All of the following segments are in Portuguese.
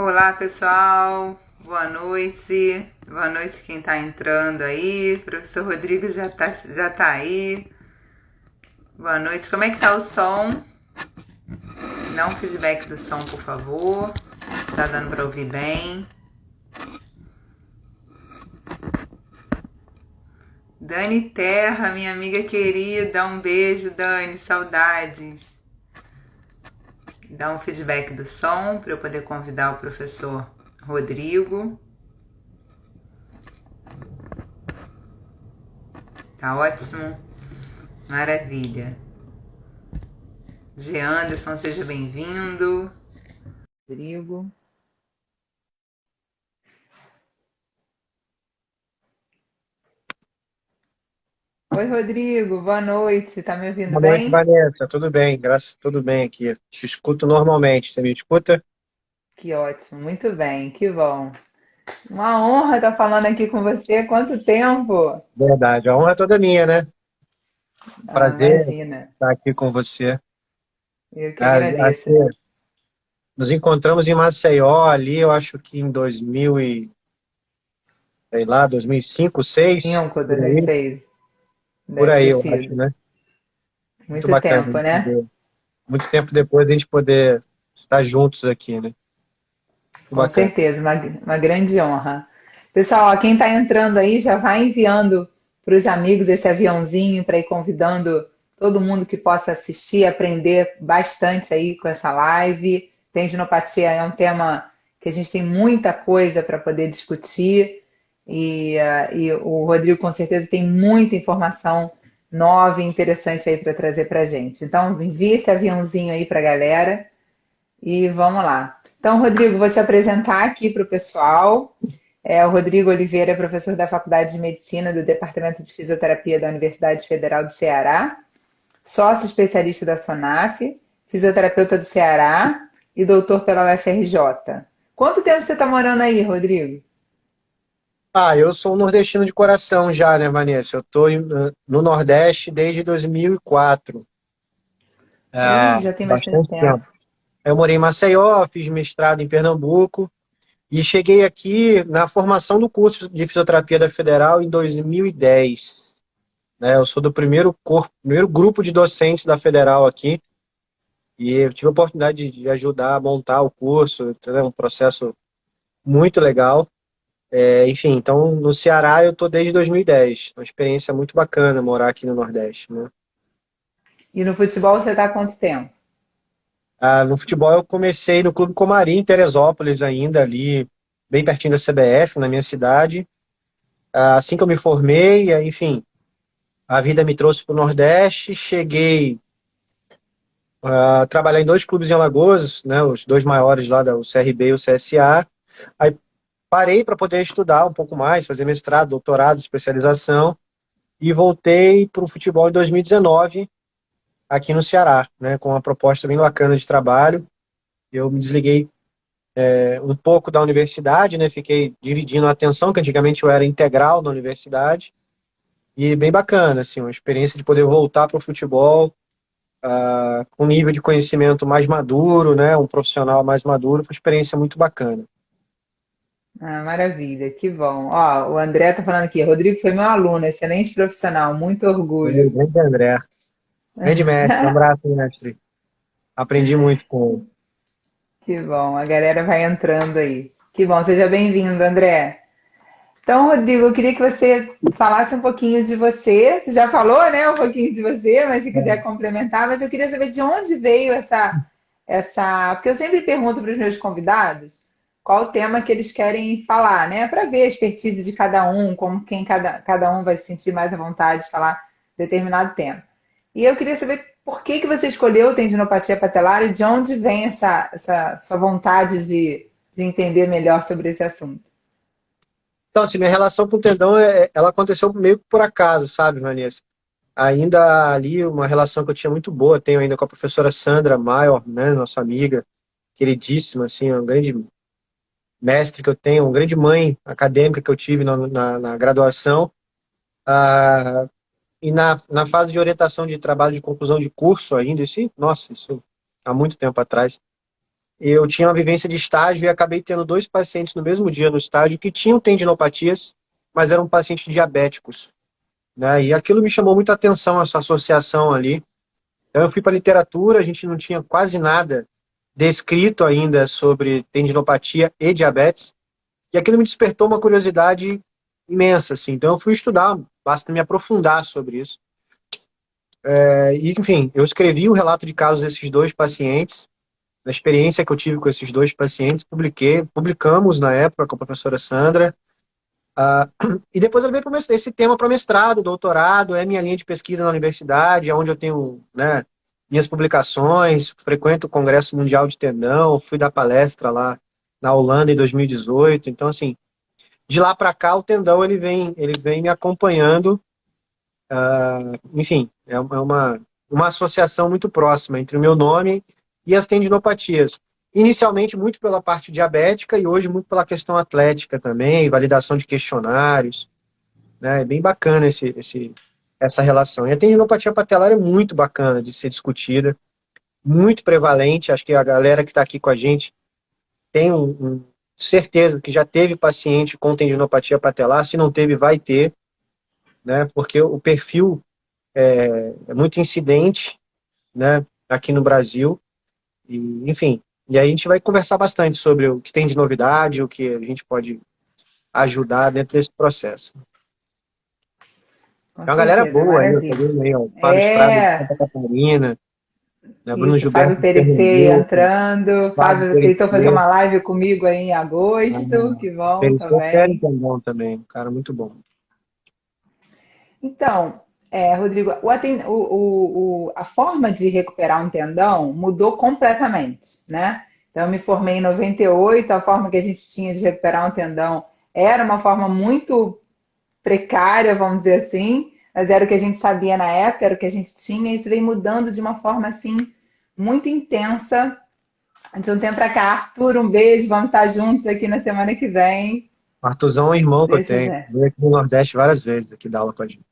Olá, pessoal. Boa noite. Boa noite quem está entrando aí. Professor Rodrigo já tá aí. Boa noite. Como é que tá o som? Dá um feedback do som, por favor. Está dando para ouvir bem? Dani Terra, minha amiga querida. Um beijo, Dani. Saudades. Dá um feedback do som para eu poder convidar o professor Rodrigo. Tá ótimo? Maravilha. G. Anderson, seja bem-vindo. Rodrigo. Oi, Rodrigo, boa noite. Tá me ouvindo Boa noite, bem? Vanessa. Tudo bem? Graças, tudo bem aqui. Te escuto normalmente. Você me escuta? Que ótimo, muito bem, que bom. Uma honra estar falando aqui com você. Quanto tempo? Verdade. A honra é toda minha, né? Ah, Prazer imagina, estar aqui com você. eu que Acho agradeço. que nos encontramos em Maceió ali, eu acho que em 2000 e, sei lá, 2005, 2006, 5, por aí, 2006, por deve aí, ter eu acho, sido. né? Muito Muito bacana a tempo, gente né? poder, muito tempo depois a gente poder estar juntos aqui, né? Muito Com bacana. certeza, uma grande honra. Pessoal, ó, quem está entrando aí já vai enviando para os amigos esse aviãozinho para ir convidando todo mundo que possa assistir, aprender bastante aí com essa live. Tendinopatia é um tema que a gente tem muita coisa para poder discutir e o Rodrigo com certeza tem muita informação nova e interessante aí para trazer para a gente. Então, envie esse aviãozinho aí para a galera e vamos lá. Então, Rodrigo, vou te apresentar aqui para o pessoal. O Rodrigo Oliveira é professor da Faculdade de Medicina do Departamento de Fisioterapia da Universidade Federal do Ceará, sócio especialista da SONAF, fisioterapeuta do Ceará e doutor pela UFRJ. Quanto tempo você está morando aí, Rodrigo? Ah, eu sou um nordestino de coração já, né, Vanessa? Eu estou no Nordeste desde 2004. Ih, Há já tem bastante bastante tempo. tempo. Eu morei em Maceió, fiz mestrado em Pernambuco e cheguei aqui na formação do curso de fisioterapia da Federal em 2010. Né? Eu sou do primeiro grupo de docentes da Federal aqui e eu tive a oportunidade de ajudar a montar o curso, né? Um processo muito legal. Enfim, então no Ceará eu estou desde 2010. Uma experiência muito bacana morar aqui no Nordeste, né? E no futebol você está há quanto tempo? No futebol eu comecei no Clube Comarim, em Teresópolis ainda, ali bem pertinho da CBF, na minha cidade. Assim que eu me formei, enfim, a vida me trouxe para o Nordeste, cheguei a trabalhar em dois clubes em Alagoas, né, os dois maiores lá, o CRB e o CSA. Aí parei para poder estudar um pouco mais, fazer mestrado, doutorado, especialização, e voltei para o futebol em 2019, aqui no Ceará, né, com uma proposta bem bacana de trabalho. Eu me desliguei um pouco da universidade, né? Fiquei dividindo a atenção, que antigamente eu era integral na universidade, e bem bacana, assim, uma experiência de poder voltar para o futebol com um nível de conhecimento mais maduro, né? Um profissional mais maduro, foi uma experiência muito bacana. Ah, maravilha, que bom. Ó, o André tá falando aqui, Rodrigo foi meu aluno, excelente profissional, muito orgulho. Grande André, grande mestre, um abraço, mestre. Aprendi muito com ele. Que bom, a galera vai entrando aí. Que bom, seja bem-vindo, André. Então, Rodrigo, eu queria que você falasse um pouquinho de você. Você já falou, né, um pouquinho de você, mas se quiser complementar, mas eu queria saber de onde veio porque eu sempre pergunto para os meus convidados qual o tema que eles querem falar, né, para ver a expertise de cada um, como cada um vai se sentir mais à vontade de falar determinado tema. E eu queria saber por que você escolheu tendinopatia patelar e de onde vem essa sua vontade de entender melhor sobre esse assunto. Então, assim, minha relação com o tendão, ela aconteceu meio que por acaso, sabe, Vanessa? Ainda ali, uma relação que eu tinha muito boa, tenho ainda com a professora Sandra Maior, né, nossa amiga, queridíssima, assim, uma grande mestre que eu tenho, uma grande mãe acadêmica que eu tive na graduação. Ah, e na fase de orientação de trabalho de conclusão de curso ainda, isso, nossa, isso há muito tempo atrás. eu tinha uma vivência de estágio e acabei tendo 2 pacientes no mesmo dia no estágio que tinham tendinopatias, mas eram pacientes diabéticos, né? E aquilo me chamou muito a atenção, essa associação ali. Então eu fui para a literatura, a gente não tinha quase nada descrito ainda sobre tendinopatia e diabetes, e aquilo me despertou uma curiosidade imensa, assim. Então eu fui estudar, basta me aprofundar sobre isso. E, enfim, eu escrevi o relato de casos desses 2 pacientes, da experiência que eu tive com esses 2 pacientes, publicamos na época com a professora Sandra, e depois eu levei esse tema para mestrado, doutorado, é minha linha de pesquisa na universidade, onde eu tenho, né, minhas publicações, frequento o Congresso Mundial de Tendão, fui dar palestra lá na Holanda em 2018, então assim, de lá para cá o tendão ele vem me acompanhando, enfim, é uma associação muito próxima entre o meu nome e as tendinopatias. Inicialmente muito pela parte diabética e hoje muito pela questão atlética também, validação de questionários, né? É bem bacana essa relação. E a tendinopatia patelar é muito bacana de ser discutida, muito prevalente. Acho que a galera que está aqui com a gente tem certeza que já teve paciente com tendinopatia patelar, se não teve, vai ter, né? Porque o perfil é muito incidente, né? Aqui no Brasil. E, enfim, e aí a gente vai conversar bastante sobre o que tem de novidade, o que a gente pode ajudar dentro desse processo. Com É uma galera certeza, boa aí, eu tô maravilha. vendo aí, ó, o Fábio Estrada de É, Santa Catarina, né, Bruno isso, Fábio Gilberto de Perifei Pernambuco, entrando. Fábio Fábio aceitou fazer Perifei, uma live comigo aí em agosto, que bom Perifei Pérez também. Tendão também, um cara muito bom. Então, Rodrigo, a forma de recuperar um tendão mudou completamente, né? Então, eu me formei em 98, a forma que a gente tinha de recuperar um tendão era uma forma muito precária, vamos dizer assim, mas era o que a gente sabia na época, era o que a gente tinha, e isso vem mudando de uma forma, assim, muito intensa de um tempo para cá. Arthur, um beijo, vamos estar juntos aqui na semana que vem, O Artuzão é um irmão se que eu Deus tenho, quiser. veio aqui no Nordeste várias vezes, aqui dar aula com a gente.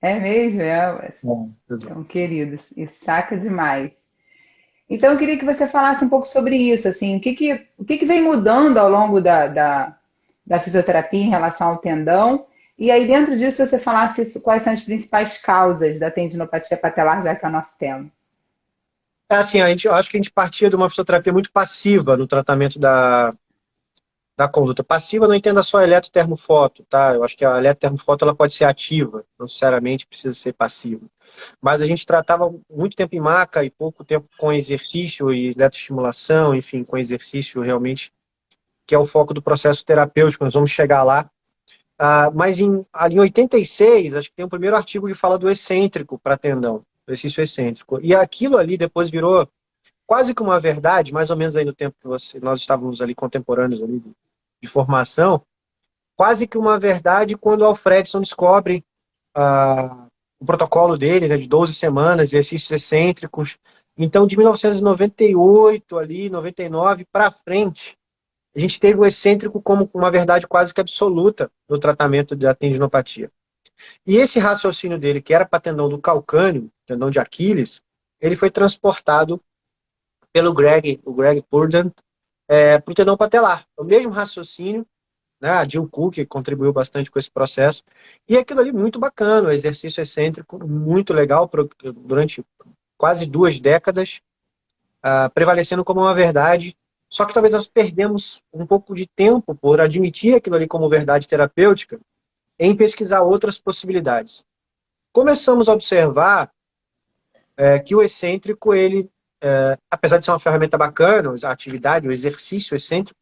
É mesmo, É, Artuzão. são queridos, e saca demais. Então, eu queria que você falasse um pouco sobre isso, assim, o que vem mudando ao longo da fisioterapia em relação ao tendão, e aí dentro disso você falasse quais são as principais causas da tendinopatia patelar, já que é o nosso tema. É assim, eu acho que a gente partia de uma fisioterapia muito passiva no tratamento da conduta. Passiva não entenda só eletrotermofoto, tá? Eu acho que a eletrotermofoto ela pode ser ativa, não necessariamente precisa ser passiva. Mas a gente tratava muito tempo em maca e pouco tempo com exercício e eletroestimulação, enfim, com exercício realmente, que é o foco do processo terapêutico, nós vamos chegar lá. Mas ali em 86, acho que tem o primeiro artigo que fala do excêntrico para tendão, do exercício excêntrico. E aquilo ali depois virou quase que uma verdade, mais ou menos aí no tempo que nós estávamos ali contemporâneos ali de formação, quase que uma verdade quando o Alfredson descobre o protocolo dele, né, de 12 semanas, exercícios excêntricos. Então, de 1998 ali, 99 para frente, a gente teve o excêntrico como uma verdade quase que absoluta no tratamento da tendinopatia. E esse raciocínio dele, que era para tendão do calcâneo, tendão de Aquiles, ele foi transportado pelo o Greg Purdan, para o tendão patelar. O mesmo raciocínio, né? A Jill Cook contribuiu bastante com esse processo. E aquilo ali muito bacana, o exercício excêntrico, muito legal durante quase 2 décadas, prevalecendo como uma verdade. Só que talvez nós perdemos um pouco de tempo por admitir aquilo ali como verdade terapêutica em pesquisar outras possibilidades. Começamos a observar que o excêntrico, ele, apesar de ser uma ferramenta bacana, a atividade, o exercício excêntrico,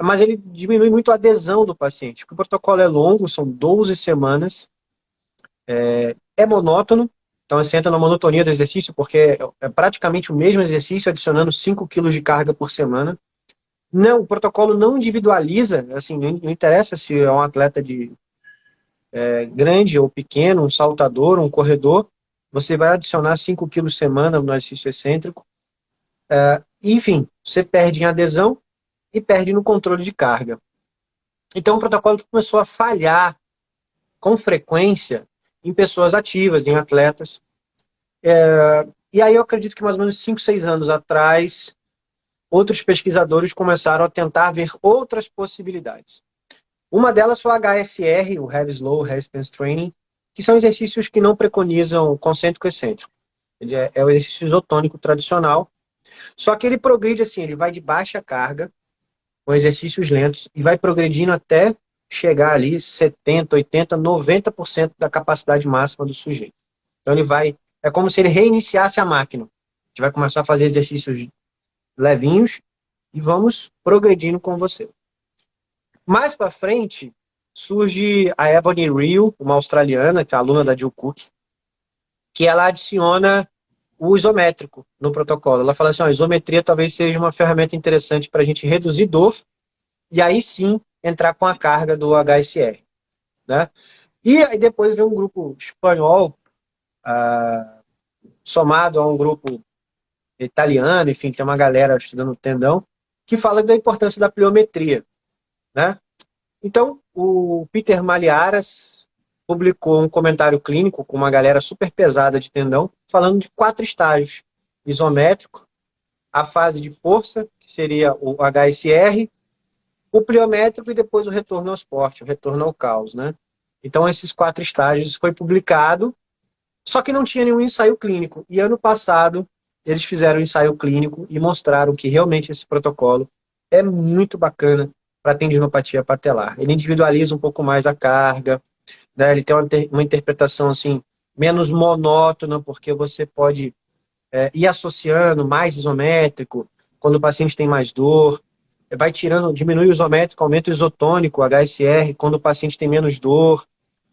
mas ele diminui muito a adesão do paciente. O protocolo é longo, são 12 semanas, é monótono, então você entra na monotonia do exercício, porque é praticamente o mesmo exercício, adicionando 5 quilos de carga por semana. Não, o protocolo não individualiza, assim, não interessa se é um atleta grande ou pequeno, um saltador, um corredor, você vai adicionar 5 quilos semana no exercício excêntrico. Enfim, você perde em adesão e perde no controle de carga. Então, um protocolo que começou a falhar com frequência em pessoas ativas, em atletas. E aí eu acredito que mais ou menos 5, 6 anos atrás, outros pesquisadores começaram a tentar ver outras possibilidades. Uma delas foi o HSR, o Heavy Slow Resistance Training, que são exercícios que não preconizam concêntrico excêntrico. Ele é o exercício isotônico tradicional, só que ele progride assim, ele vai de baixa carga, com exercícios lentos, e vai progredindo até chegar ali 70, 80, 90% da capacidade máxima do sujeito. Então ele vai, é como se ele reiniciasse a máquina. A gente vai começar a fazer exercícios levinhos e vamos progredindo com você. Mais para frente, surge a Ebony Reel, uma australiana, que é aluna da Jill Cook, que ela adiciona o isométrico no protocolo. Ela fala assim, a isometria talvez seja uma ferramenta interessante para a gente reduzir dor e aí sim entrar com a carga do HSR. Né? E aí depois vem um grupo espanhol, somado a um grupo italiano, enfim, tem uma galera estudando tendão, que fala da importância da pliometria. Né? Então, o Peter Malliaras publicou um comentário clínico com uma galera super pesada de tendão, falando de 4 estágios. Isométrico, a fase de força, que seria o HSR, o pliométrico e depois o retorno ao esporte, o retorno ao caos. Né? Então, esses 4 estágios foi publicado, só que não tinha nenhum ensaio clínico. E ano passado, eles fizeram um ensaio clínico e mostraram que realmente esse protocolo é muito bacana para tendinopatia patelar. Ele individualiza um pouco mais a carga, né? Ele tem uma interpretação assim, menos monótona, porque você pode ir associando mais isométrico, quando o paciente tem mais dor, vai tirando, diminui o isométrico, aumenta o isotônico, o HSR, quando o paciente tem menos dor.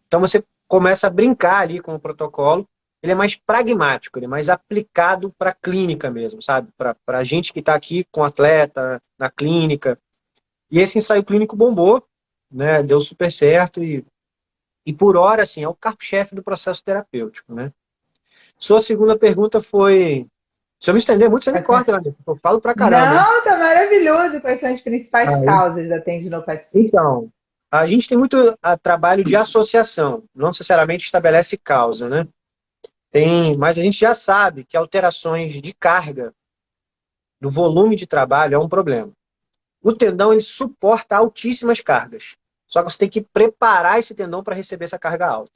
Então você começa a brincar ali com o protocolo, ele é mais pragmático, ele é mais aplicado para a clínica mesmo, sabe? Para a gente que está aqui com atleta, na clínica. E esse ensaio clínico bombou, né? Deu super certo e por hora, assim, é o carro-chefe do processo terapêutico, né? Sua segunda pergunta foi... Se eu me estender muito, você me corta, né? Eu falo pra caramba, hein? Não, tá maravilhoso. Quais são as principais Aí, causas da tendinopatia? então, a gente tem muito trabalho de associação, não necessariamente estabelece causa, né? Mas a gente já sabe que alterações de carga do volume de trabalho é um problema. O tendão, ele suporta altíssimas cargas. Só que você tem que preparar esse tendão para receber essa carga alta.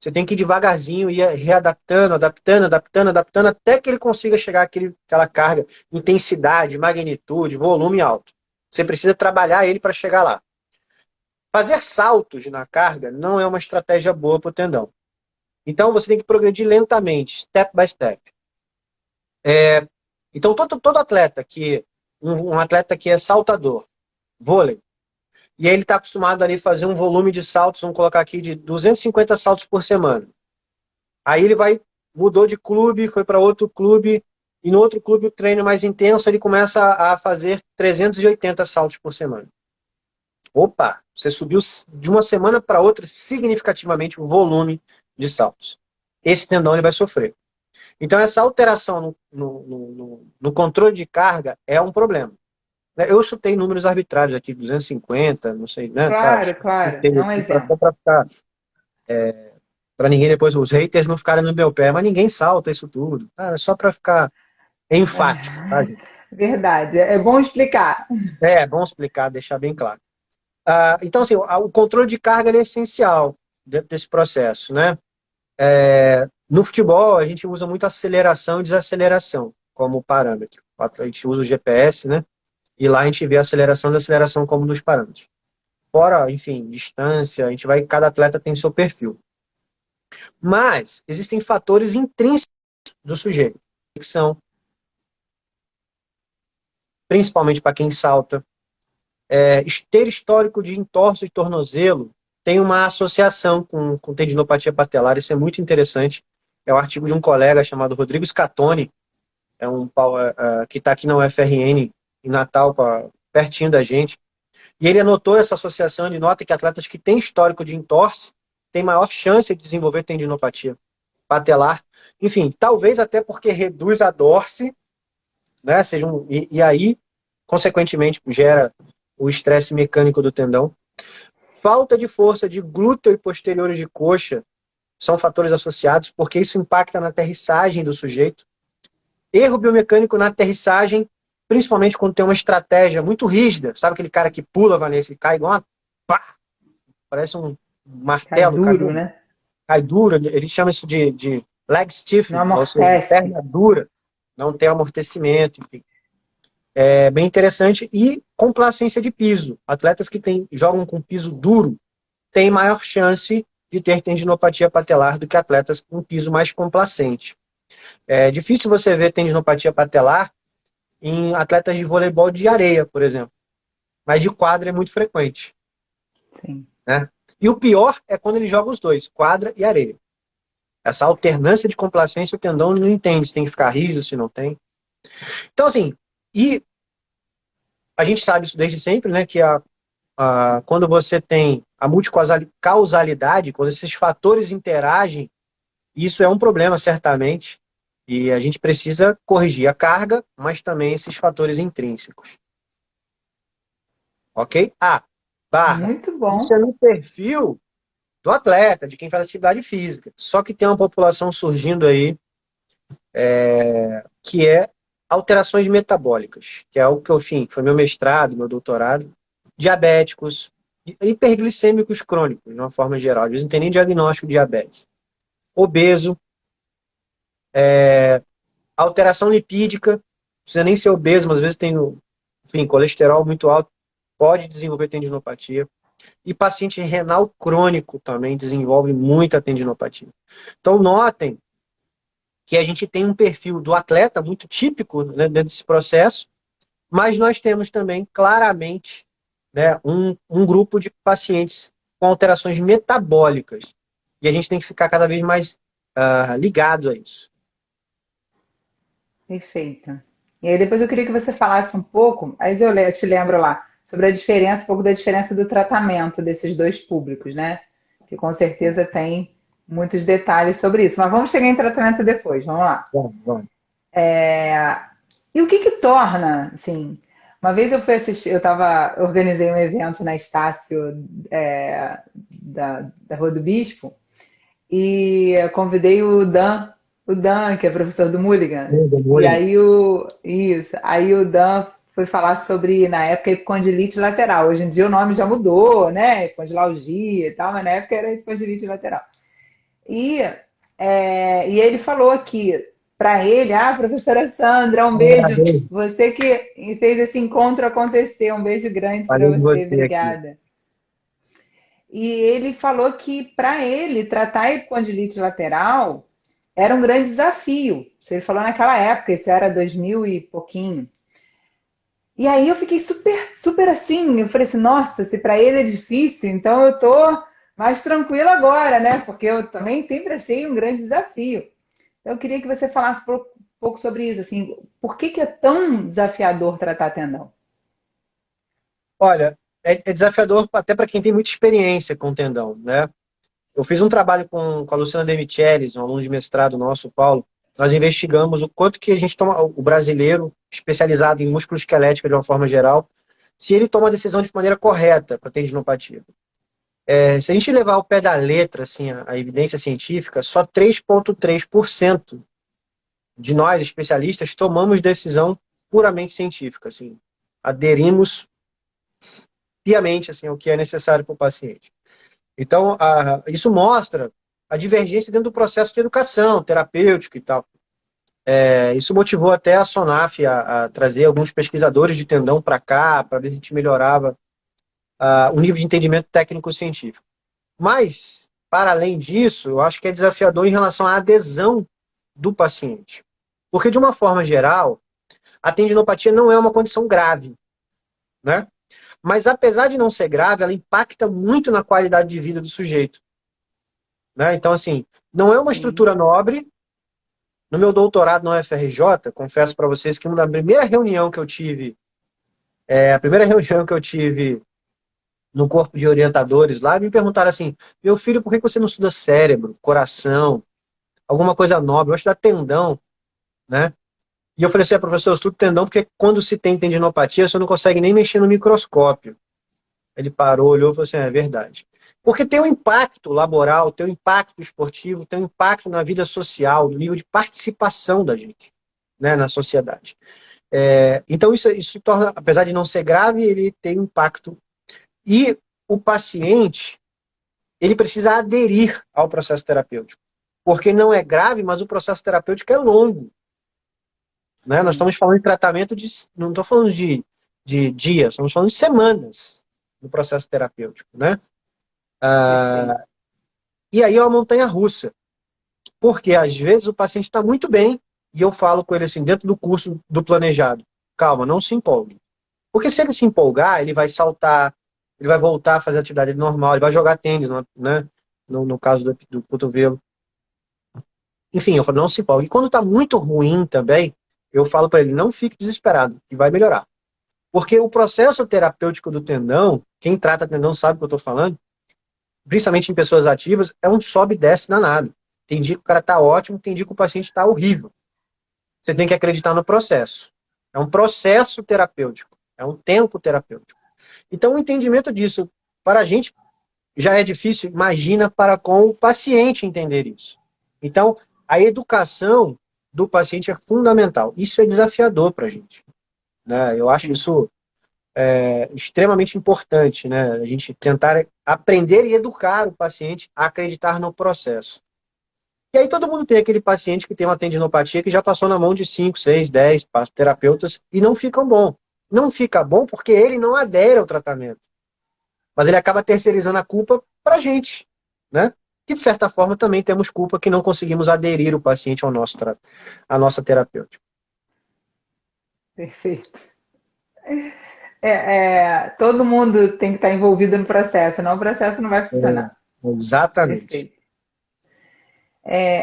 Você tem que ir devagarzinho, ir readaptando, adaptando, até que ele consiga chegar àquela carga, intensidade, magnitude, volume alto. Você precisa trabalhar ele para chegar lá. Fazer saltos na carga não é uma estratégia boa para o tendão. Então, você tem que progredir lentamente, step by step. Então, todo atleta um atleta que é saltador, vôlei, e aí ele está acostumado ali a fazer um volume de saltos, vamos colocar aqui, de 250 saltos por semana. Aí ele mudou de clube, foi para outro clube, e no outro clube o treino é mais intenso, ele começa a fazer 380 saltos por semana. Opa, você subiu de uma semana para outra significativamente o volume de saltos. Esse tendão ele vai sofrer. Então essa alteração no controle de carga é um problema. Eu chutei números arbitrários aqui, 250, não sei, né? Tá, Claro, claro. É um exemplo. para ninguém depois, os haters não ficarem no meu pé, mas ninguém salta isso tudo. É só para ficar enfático, tá, gente? Verdade. É bom explicar. É bom explicar, deixar bem claro. Então, assim, o controle de carga é essencial dentro desse processo, né? No futebol, a gente usa muito aceleração e desaceleração como parâmetro. A gente usa o GPS, né? E lá a gente vê a aceleração e desaceleração como nos parâmetros. Fora, enfim, distância, cada atleta tem seu perfil. Mas existem fatores intrínsecos do sujeito, que são, principalmente para quem salta, ter histórico de entorse de tornozelo tem uma associação com tendinopatia patelar, isso é muito interessante. É um artigo de um colega chamado Rodrigo Scatoni, que está aqui na UFRN, em Natal, pertinho da gente. E ele anotou essa associação, ele nota que atletas que têm histórico de entorse têm maior chance de desenvolver tendinopatia patelar. Enfim, talvez até porque reduz a dorse, né? E aí, consequentemente, gera o estresse mecânico do tendão. Falta de força de glúteo e posteriores de coxa são fatores associados, porque isso impacta na aterrissagem do sujeito. Erro biomecânico na aterrissagem, principalmente quando tem uma estratégia muito rígida. Sabe aquele cara que pula, Vanessa, e cai igual uma... Pá! Parece um Cai martelo, duro, né? cai duro. Ele chama isso de leg Não stiffing, ou seja, amortece. perna dura, não tem amortecimento, enfim. É bem interessante. E complacência de piso. Atletas que jogam com piso duro têm maior chance de ter tendinopatia patelar do que atletas com piso mais complacente. É difícil você ver tendinopatia patelar em atletas de voleibol de areia, por exemplo. Mas de quadra é muito frequente. Sim. Né? E o pior é quando ele joga os dois, quadra e areia. Essa alternância de complacência o tendão não entende se tem que ficar rígido, se não tem. Então, assim, e a gente sabe isso desde sempre, né? Que quando você tem a multicausalidade, quando esses fatores interagem, isso é um problema, certamente. E a gente precisa corrigir a carga, mas também esses fatores intrínsecos. Ok? Barra. Muito Isso é bom. no perfil do atleta, de quem faz atividade física. Só que tem uma população surgindo aí que é alterações metabólicas, que é algo que eu, enfim, foi meu mestrado, meu doutorado, diabéticos, hiperglicêmicos crônicos, de uma forma geral. Às vezes não tem nem diagnóstico de diabetes. Obeso, alteração lipídica, não precisa nem ser obeso, mas às vezes tem, enfim, colesterol muito alto, pode desenvolver tendinopatia. E paciente renal crônico também desenvolve muita tendinopatia. Então, notem que a gente tem um perfil do atleta muito típico, né, dentro desse processo, mas nós temos também, claramente, né, um grupo de pacientes com alterações metabólicas. E a gente tem que ficar cada vez mais ligado a isso. Perfeito. E aí depois eu queria que você falasse um pouco, aí eu te lembro lá, sobre a diferença, um pouco da diferença do tratamento desses dois públicos, né? Que com certeza tem muitos detalhes sobre isso. Mas vamos chegar em tratamento depois, vamos lá. Bom, bom. E o que que torna, assim, uma vez eu fui assistir, organizei um evento na Estácio da Rua do Bispo e convidei o Dan, que é professor do Mulligan. E aí o Dan foi falar sobre, na época, epicondilite lateral. Hoje em dia o nome já mudou, né? Epicondilalgia e tal, mas na época era epicondilite lateral. E ele falou que, para ele, professora Sandra, um beijo. Você que fez esse encontro acontecer. Um beijo grande para Falei de você. você aqui. Obrigada. E ele falou que, para ele, tratar a epicondilite lateral era um grande desafio. Isso ele falou naquela época, isso era 2000 e pouquinho. E aí eu fiquei super, super assim, eu falei assim, nossa, se para ele é difícil, então eu tô mais tranquila agora, né? Porque eu também sempre achei um grande desafio. Então eu queria que você falasse um pouco sobre isso, assim, por que é tão desafiador tratar tendão? Olha, é desafiador até para quem tem muita experiência com tendão, né? Eu fiz um trabalho com a Luciana De Michelis, um aluno de mestrado nosso, Paulo. Nós investigamos o quanto que a gente toma, o brasileiro, especializado em músculo esquelética de uma forma geral, se ele toma a decisão de maneira correta para tendinopatia. Se a gente levar ao pé da letra, assim, a evidência científica, só 3,3% de nós, especialistas, tomamos decisão puramente científica, assim. Aderimos piamente, assim, ao que é necessário para o paciente. Então, isso mostra a divergência dentro do processo de educação, terapêutico e tal. Isso motivou até a SONAF a trazer alguns pesquisadores de tendão para cá, para ver se a gente melhorava o nível de entendimento técnico-científico. Mas, para além disso, eu acho que é desafiador em relação à adesão do paciente. Porque, de uma forma geral, a tendinopatia não é uma condição grave, né? Mas, apesar de não ser grave, ela impacta muito na qualidade de vida do sujeito. Né? Então, assim, não é uma Sim. estrutura nobre. No meu doutorado na UFRJ, confesso para vocês que uma da primeira reunião que eu tive, a primeira reunião que eu tive no corpo de orientadores lá, me perguntaram assim, meu filho, por que você não estuda cérebro, coração, alguma coisa nobre? Eu acho que dá tendão, né? E eu falei assim, professor, eu estudo tendão porque quando se tem tendinopatia, você não consegue nem mexer no microscópio. Ele parou, olhou e falou assim, é verdade. Porque tem um impacto laboral, tem um impacto esportivo, tem um impacto na vida social, no nível de participação da gente, né, na sociedade. Então isso torna, apesar de não ser grave, ele tem um impacto. E o paciente, ele precisa aderir ao processo terapêutico. Porque não é grave, mas o processo terapêutico é longo. Né? Nós estamos falando de tratamento não estou falando de dias, estamos falando de semanas no processo terapêutico. Né? E aí é uma montanha russa. Porque às vezes o paciente está muito bem e eu falo com ele assim, dentro do curso do planejado, calma, não se empolgue. Porque se ele se empolgar, ele vai saltar, ele vai voltar a fazer a atividade normal, ele vai jogar tênis, né? No caso do cotovelo. Enfim, eu falo, não se empolgue. E quando está muito ruim também, eu falo para ele, não fique desesperado, que vai melhorar. Porque o processo terapêutico do tendão, quem trata tendão sabe o que eu estou falando, principalmente em pessoas ativas, é um sobe e desce danado. Tem dia que o cara está ótimo, tem dia que o paciente está horrível. Você tem que acreditar no processo. É um processo terapêutico, é um tempo terapêutico. Então, o entendimento disso, para a gente, já é difícil, imagina para com o paciente entender isso. Então, a educação do paciente é fundamental. Isso é desafiador para a gente. Né? Eu acho isso extremamente importante, né? A gente tentar aprender e educar o paciente a acreditar no processo. E aí todo mundo tem aquele paciente que tem uma tendinopatia que já passou na mão de 5, 6, 10 terapeutas e não ficam bom. Não fica bom porque ele não adere ao tratamento. Mas ele acaba terceirizando a culpa para a gente, né? Que, de certa forma, também temos culpa que não conseguimos aderir o paciente à nossa terapêutica. Perfeito. Todo mundo tem que estar envolvido no processo, senão o processo não vai funcionar. Exatamente. Perfeito.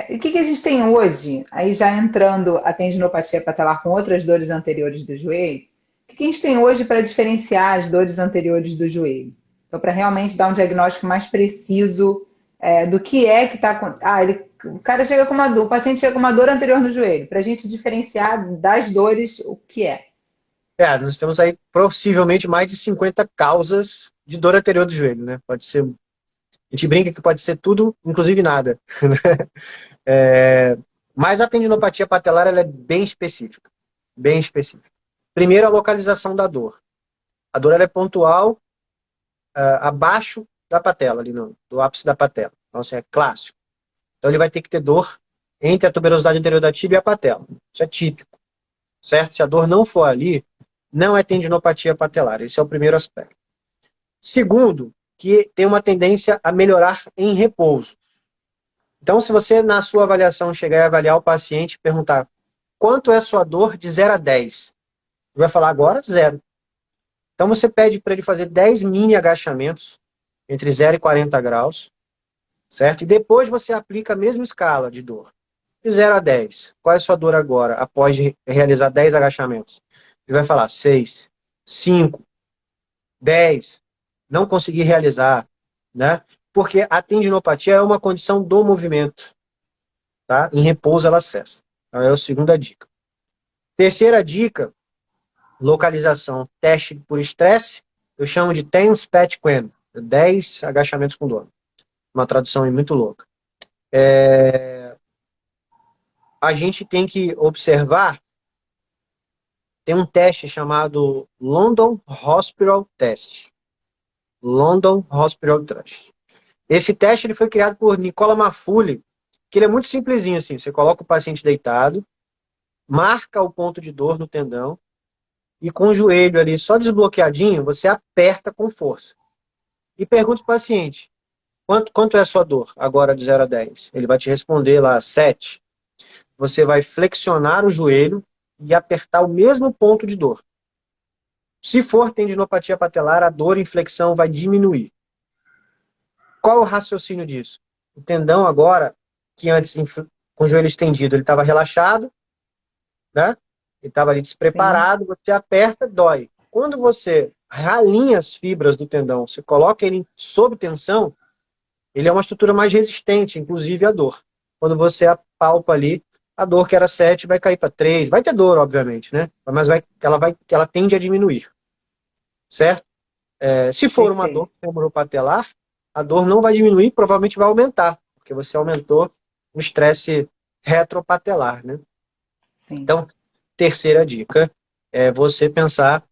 E o que a gente tem hoje, aí já entrando a tendinopatia patelar com outras dores anteriores do joelho, o que a gente tem hoje para diferenciar as dores anteriores do joelho? Então, para realmente dar um diagnóstico mais preciso do que está acontecendo. O cara chega com uma dor, o paciente chega com uma dor anterior no joelho, para a gente diferenciar das dores o que é. Nós temos aí possivelmente mais de 50 causas de dor anterior do joelho, né? Pode ser. A gente brinca que pode ser tudo, inclusive nada. Mas a tendinopatia patelar ela é bem específica. Bem específica. Primeiro, a localização da dor. A dor ela é pontual abaixo da patela, ali do ápice da patela. Então, assim, é clássico. Então, ele vai ter que ter dor entre a tuberosidade anterior da tíbia e a patela. Isso é típico. Certo? Se a dor não for ali, não é tendinopatia patelar. Esse é o primeiro aspecto. Segundo, que tem uma tendência a melhorar em repouso. Então, se você, na sua avaliação, chegar e avaliar o paciente e perguntar quanto é a sua dor de 0 a 10, ele vai falar agora 0. Então, você pede para ele fazer 10 mini agachamentos entre 0 e 40 graus, certo? E depois você aplica a mesma escala de dor. De 0 a 10, qual é a sua dor agora, após realizar 10 agachamentos? Ele vai falar 6, 5, 10, não consegui realizar, né? Porque a tendinopatia é uma condição do movimento, tá? Em repouso ela cessa. Então, é a segunda dica. Terceira dica, localização, teste por estresse, eu chamo de TENS PET QUEN, 10 agachamentos com dor. Uma tradução muito louca. A gente tem que observar, tem um teste chamado London Hospital Test. London Hospital Test. Esse teste ele foi criado por Nicola Mafuli, que ele é muito simplesinho assim. Você coloca o paciente deitado, marca o ponto de dor no tendão e com o joelho ali só desbloqueadinho, você aperta com força. E pergunta para o paciente, quanto é a sua dor agora de 0 a 10? Ele vai te responder lá 7. Você vai flexionar o joelho e apertar o mesmo ponto de dor. Se for tendinopatia patelar, a dor em flexão vai diminuir. Qual é o raciocínio disso? O tendão agora, que antes com o joelho estendido, ele estava relaxado, né? Ele estava ali despreparado, sim. Você aperta, dói. Quando você alinha as fibras do tendão, você coloca ele sob tensão, ele é uma estrutura mais resistente, inclusive à dor. Quando você apalpa ali, a dor que era 7 vai cair para 3. Vai ter dor, obviamente, né? Mas ela tende a diminuir. Certo? Se for uma dor femoropatelar, a dor não vai diminuir, provavelmente vai aumentar, porque você aumentou o estresse retropatelar, né? Sim. Então, terceira dica, é você pensar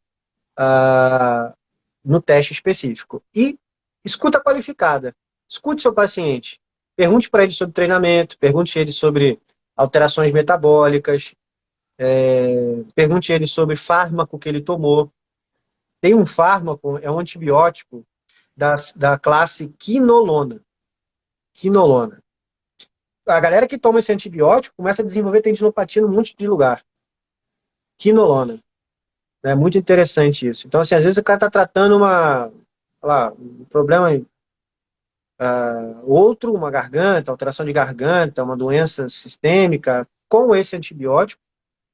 no teste específico. E escuta qualificada. Escute seu paciente. Pergunte para ele sobre treinamento, pergunte ele sobre alterações metabólicas, pergunte ele sobre fármaco que ele tomou. Tem um fármaco, é um antibiótico da classe quinolona. Quinolona. A galera que toma esse antibiótico começa a desenvolver tendinopatia num monte de lugar. Quinolona. É muito interessante isso. Então, assim, às vezes o cara está tratando um problema outro, uma garganta, alteração de garganta, uma doença sistêmica, com esse antibiótico,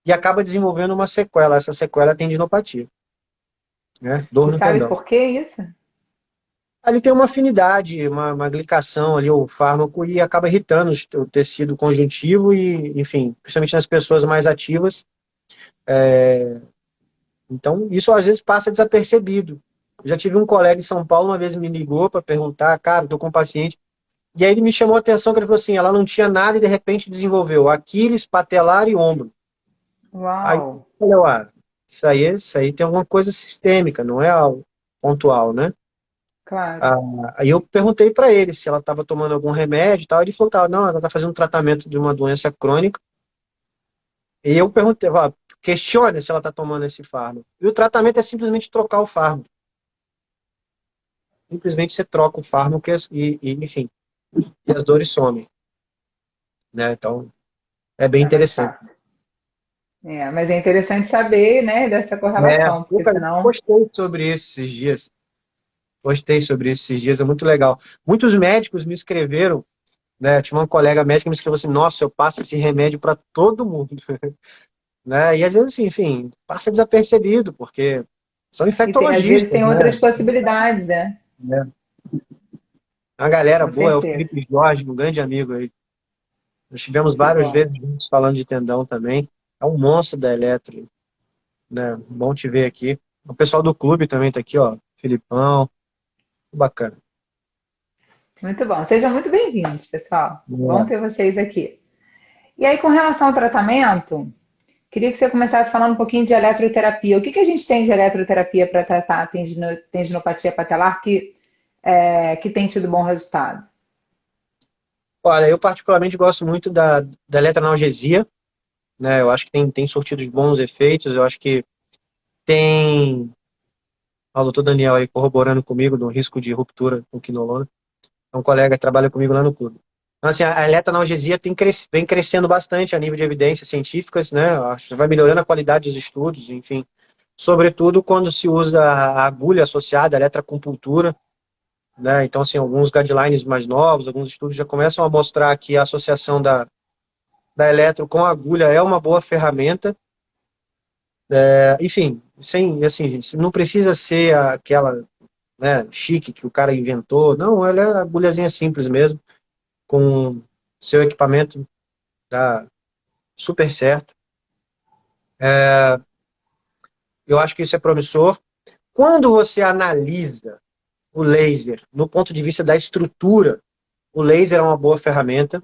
e acaba desenvolvendo uma sequela. Essa sequela é tendinopatia, né? Dor E no sabe tendão. por que isso? Ali tem uma afinidade, uma glicação ali, o fármaco, e acaba irritando o tecido conjuntivo e, enfim, principalmente nas pessoas mais ativas. Então, isso às vezes passa desapercebido. Eu já tive um colega em São Paulo, uma vez me ligou para perguntar, cara, estou com um paciente. E aí ele me chamou a atenção que ele falou assim, ela não tinha nada e de repente desenvolveu Aquiles, patelar e ombro. Aí eu Uau! falei, isso aí tem alguma coisa sistêmica, não é algo pontual, né? Claro. Aí eu perguntei para ele se ela estava tomando algum remédio e tal. Ele falou, tá, não, ela está fazendo um tratamento de uma doença crônica. E eu perguntei, questione se ela está tomando esse fármaco. E o tratamento é simplesmente trocar o fármaco. Simplesmente você troca o fármaco enfim, e as dores somem, né? Então, é bem É mais interessante. fácil. É, mas é interessante saber, né, dessa correlação, Pô, porque cara, senão. gostei sobre isso esses dias. Gostei sobre isso esses dias, é muito legal. Muitos médicos me escreveram, né? Tinha uma colega médica que me escreveu assim, nossa, eu passo esse remédio para todo mundo, né? E às vezes, assim, enfim, passa desapercebido, porque são Às vezes infectologistas, tem outras né? possibilidades, né? A galera Com boa é o certeza. Felipe Jorge, um grande amigo aí. Nós tivemos Que várias bom. vezes juntos falando de tendão também. É um monstro da Eletro, né? Bom te ver aqui. O pessoal do clube também tá aqui, ó. Filipão, bacana. Muito bom. Sejam muito bem-vindos, pessoal. Bom É. ter vocês aqui. E aí, com relação ao tratamento, queria que você começasse falando um pouquinho de eletroterapia. O que a gente tem de eletroterapia para tratar a tendinopatia patelar que tem tido bom resultado? Olha, eu particularmente gosto muito da eletroanalgesia, né? Eu acho que tem surtido bons efeitos, eu acho que tem, ó, o doutor Daniel aí corroborando comigo do risco de ruptura com quinolona. É um colega que trabalha comigo lá no clube. Então, assim, a eletroanalgesia vem crescendo bastante a nível de evidências científicas, né? Eu acho que vai melhorando a qualidade dos estudos, enfim. Sobretudo quando se usa a agulha associada à eletroacupuntura, né? Então, assim, alguns guidelines mais novos, alguns estudos já começam a mostrar que a associação da eletro com a agulha é uma boa ferramenta. Enfim, sem, assim, gente, não precisa ser aquela, né, chique que o cara inventou. Não, ela é agulhazinha simples mesmo, com seu equipamento dá super certo. Eu acho que isso é promissor. Quando você analisa o laser no ponto de vista da estrutura, o laser é uma boa ferramenta,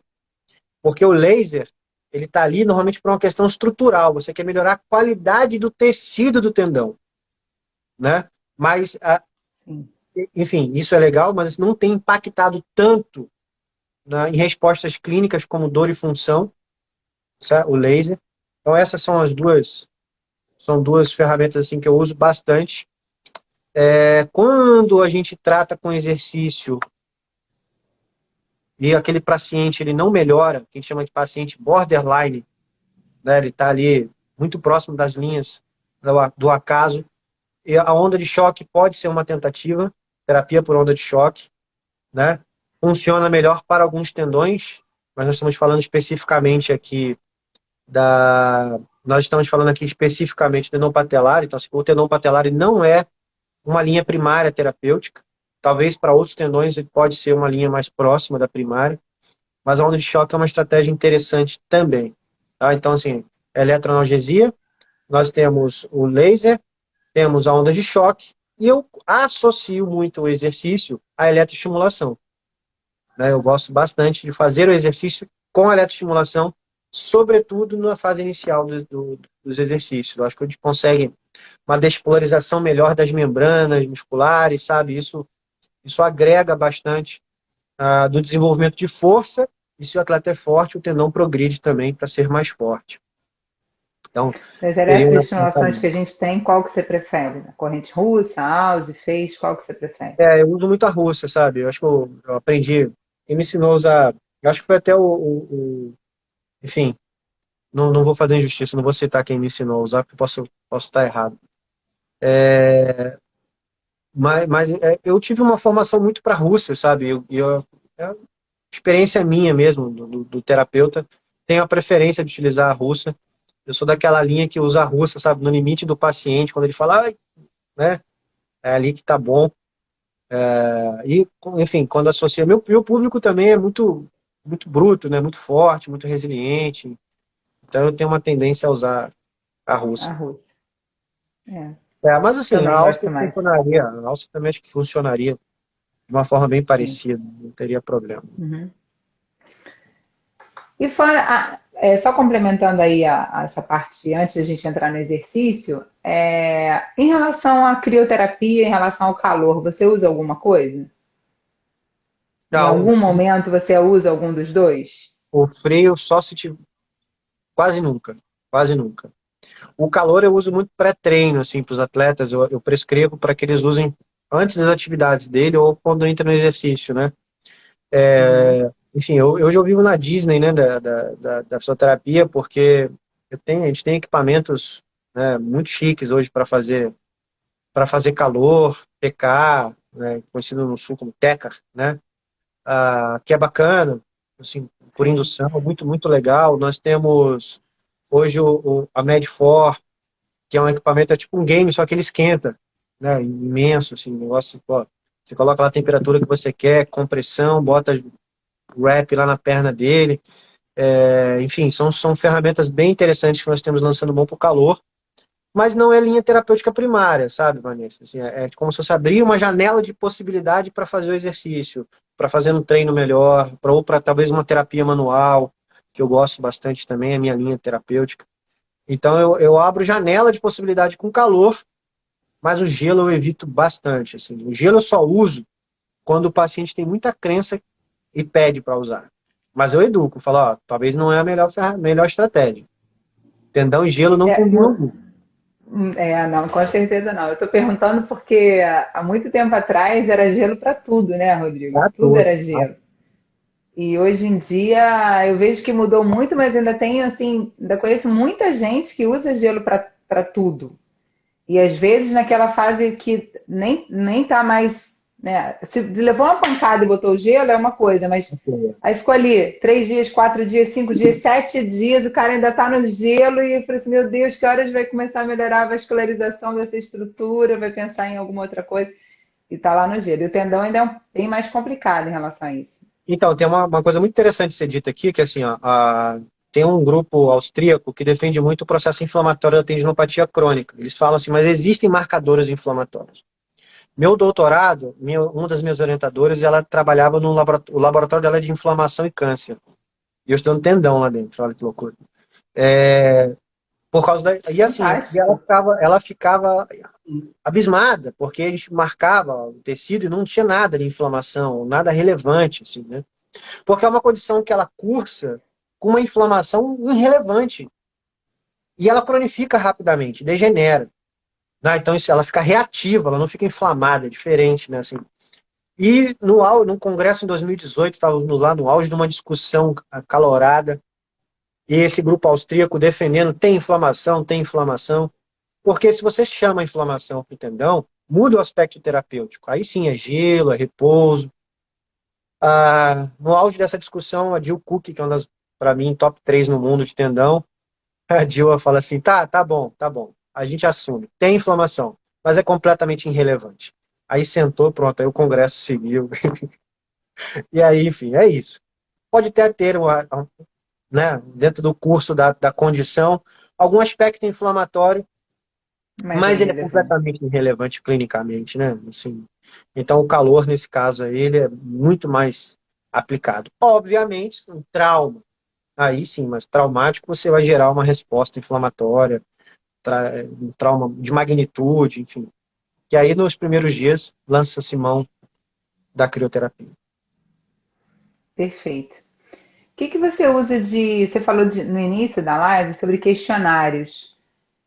porque o laser ele está ali normalmente por uma questão estrutural. Você quer melhorar a qualidade do tecido do tendão, né? Mas, Sim. enfim, isso é legal, mas não tem impactado tanto, né, em respostas clínicas como dor e função, certo? O laser. Então essas são duas ferramentas assim que eu uso bastante. Quando a gente trata com exercício e aquele paciente ele não melhora, que a gente chama de paciente borderline, né, ele está ali muito próximo das linhas do acaso, e a onda de choque pode ser uma tentativa, terapia por onda de choque, né? Funciona melhor para alguns tendões, mas nós estamos falando especificamente aqui nós estamos falando aqui especificamente do tendão patelar, então assim, o tendão patelar ele não é uma linha primária terapêutica, talvez para outros tendões ele pode ser uma linha mais próxima da primária, mas a onda de choque é uma estratégia interessante também, tá? Então assim, eletroanalgesia, nós temos o laser, temos a onda de choque, e eu associo muito o exercício à eletroestimulação, né? Eu gosto bastante de fazer o exercício com a eletroestimulação sobretudo na fase inicial dos exercícios. Eu acho que a gente consegue uma despolarização melhor das membranas musculares, sabe? Isso agrega bastante do desenvolvimento de força, e se o atleta é forte, o tendão progride também para ser mais forte. Então, Das seria exercícios de uma estimulações que a gente tem, qual que você prefere? A corrente russa, a Aussie, fez, qual que você prefere? eu uso muito a russa, sabe? Eu acho que eu aprendi, quem me ensinou a usar, eu acho que foi até enfim, não vou fazer injustiça, não vou citar quem me ensinou a usar, porque posso estar errado. Mas eu tive uma formação muito para a Rússia, sabe? É experiência minha mesmo, do terapeuta, tenho a preferência de utilizar a russa. Eu sou daquela linha que usa a russa, sabe? No limite do paciente, quando ele fala, "Ai", né? É ali que tá bom. E, enfim, quando associa. Meu público também é muito bruto, né? Muito forte, muito resiliente. Então eu tenho uma tendência a usar a A russa. russa. É, Mas assim, a também alça gosto mais. funcionaria. A alça também acho que funcionaria de uma forma bem Sim. parecida, não teria problema. Uhum. E fora, só complementando aí essa parte antes da gente entrar no exercício, em relação à crioterapia, em relação ao calor, você usa alguma coisa? Em Já, algum momento você usa algum dos dois? o frio só se tiver. Quase nunca. Quase nunca. O calor eu uso muito pré-treino, assim, para os atletas. Eu prescrevo para que eles usem antes das atividades dele ou quando entra no exercício, né? Uhum. Enfim, hoje eu vivo na Disney, né, da fisioterapia, porque a gente tem equipamentos, né, muito chiques hoje para fazer calor, TK, né, conhecido no sul como TECA, né? Que é bacana, assim, por Sim. indução, muito, muito legal. Nós temos hoje a Med4, que é um equipamento, é tipo um game, só que ele esquenta, né? Imenso, assim, negócio, pô, você coloca lá a temperatura que você quer, compressão, bota wrap lá na perna dele. Enfim, são ferramentas bem interessantes que nós temos lançando mão para o calor, mas não é linha terapêutica primária, sabe, Vanessa? Assim, é como se fosse abrir uma janela de possibilidade para fazer o exercício, para fazer um treino melhor, ou para talvez uma terapia manual, que eu gosto bastante também, é a minha linha terapêutica. Então eu abro janela de possibilidade com calor, mas o gelo eu evito bastante. Assim. O gelo eu só uso quando o paciente tem muita crença e pede para usar. Mas eu educo, falo, ó, talvez não é a melhor estratégia. Tendão e gelo não É, combinam muito. não, com certeza não. Eu estou perguntando porque há muito tempo atrás era gelo para tudo, né, Rodrigo? Tá Tudo todo. era gelo. E hoje em dia eu vejo que mudou muito, mas ainda tenho assim, ainda conheço muita gente que usa gelo para tudo. E às vezes naquela fase que nem tá mais, né? Se levou uma pancada e botou o gelo é uma coisa, mas aí ficou ali 3 dias, 4 dias, 5 dias, 7 dias, o cara ainda tá no gelo e eu falei assim, meu Deus, que horas vai começar a melhorar a vascularização dessa estrutura, vai pensar em alguma outra coisa e tá lá no gelo. E o tendão ainda é bem mais complicado em relação a isso. Então, tem uma coisa muito interessante de ser dita aqui, que assim, ó, tem um grupo austríaco que defende muito o processo inflamatório da tendinopatia crônica. Eles falam assim, mas existem marcadores inflamatórios. Meu doutorado, uma das minhas orientadoras, ela trabalhava no laboratório, o laboratório dela é de inflamação e câncer. E eu estudando tendão lá dentro, olha que loucura. Por causa da. E assim, Fantástico. ela ficava abismada, porque a gente marcava o tecido e não tinha nada de inflamação, nada relevante, assim, né? Porque é uma condição que ela cursa com uma inflamação irrelevante. E ela cronifica rapidamente, degenera. Né? Então, ela fica reativa, ela não fica inflamada, é diferente, né? Assim. E no congresso em 2018, estávamos lá no auge de uma discussão acalorada, e esse grupo austríaco defendendo tem inflamação, porque se você chama a inflamação para o tendão, muda o aspecto terapêutico. Aí sim é gelo, é repouso. No auge dessa discussão, a Jill Cook, que é uma das, para mim, top 3 no mundo de tendão, a Jill fala assim, tá bom, tá bom. A gente assume, tem inflamação, mas é completamente irrelevante. Aí sentou, pronto, aí o congresso seguiu. E aí, enfim, é isso. Pode até ter, né, dentro do curso da condição, algum aspecto inflamatório, Mas é mas ele é irrelevante. completamente irrelevante clinicamente, né? Assim, então, o calor, nesse caso aí, ele é muito mais aplicado. Obviamente, um trauma. aí sim, mas traumático você vai gerar uma resposta inflamatória, um trauma de magnitude, enfim. E aí, nos primeiros dias, lança-se mão da crioterapia. Perfeito. O que que você usa de. Você falou no início da live sobre questionários.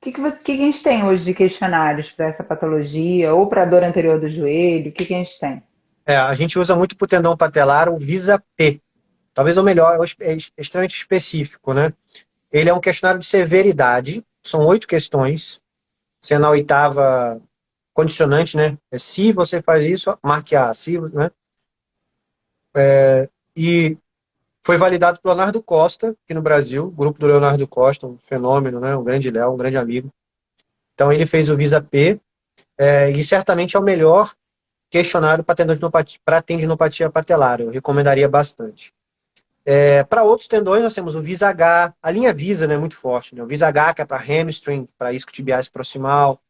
Que a gente tem hoje de questionários para essa patologia ou para a dor anterior do joelho? O que a gente tem? A gente usa muito para o tendão patelar o VISA-P. Talvez o melhor, é extremamente específico, né? Ele é um questionário de severidade, são 8 questões, sendo a oitava condicionante, né? Se você faz isso, marque A, se, né? E foi validado pelo Leonardo Costa, aqui no Brasil, o grupo do Leonardo Costa, um fenômeno, né? Um grande Léo, um grande amigo. Então ele fez o VISA-P, e certamente é o melhor questionário para tendinopatia patelar. Eu recomendaria bastante. Para outros tendões, nós temos o VISA-H, a linha VISA, né, muito forte. Né? O VISA-H, que é para hamstring, para isquiotibiais proximal,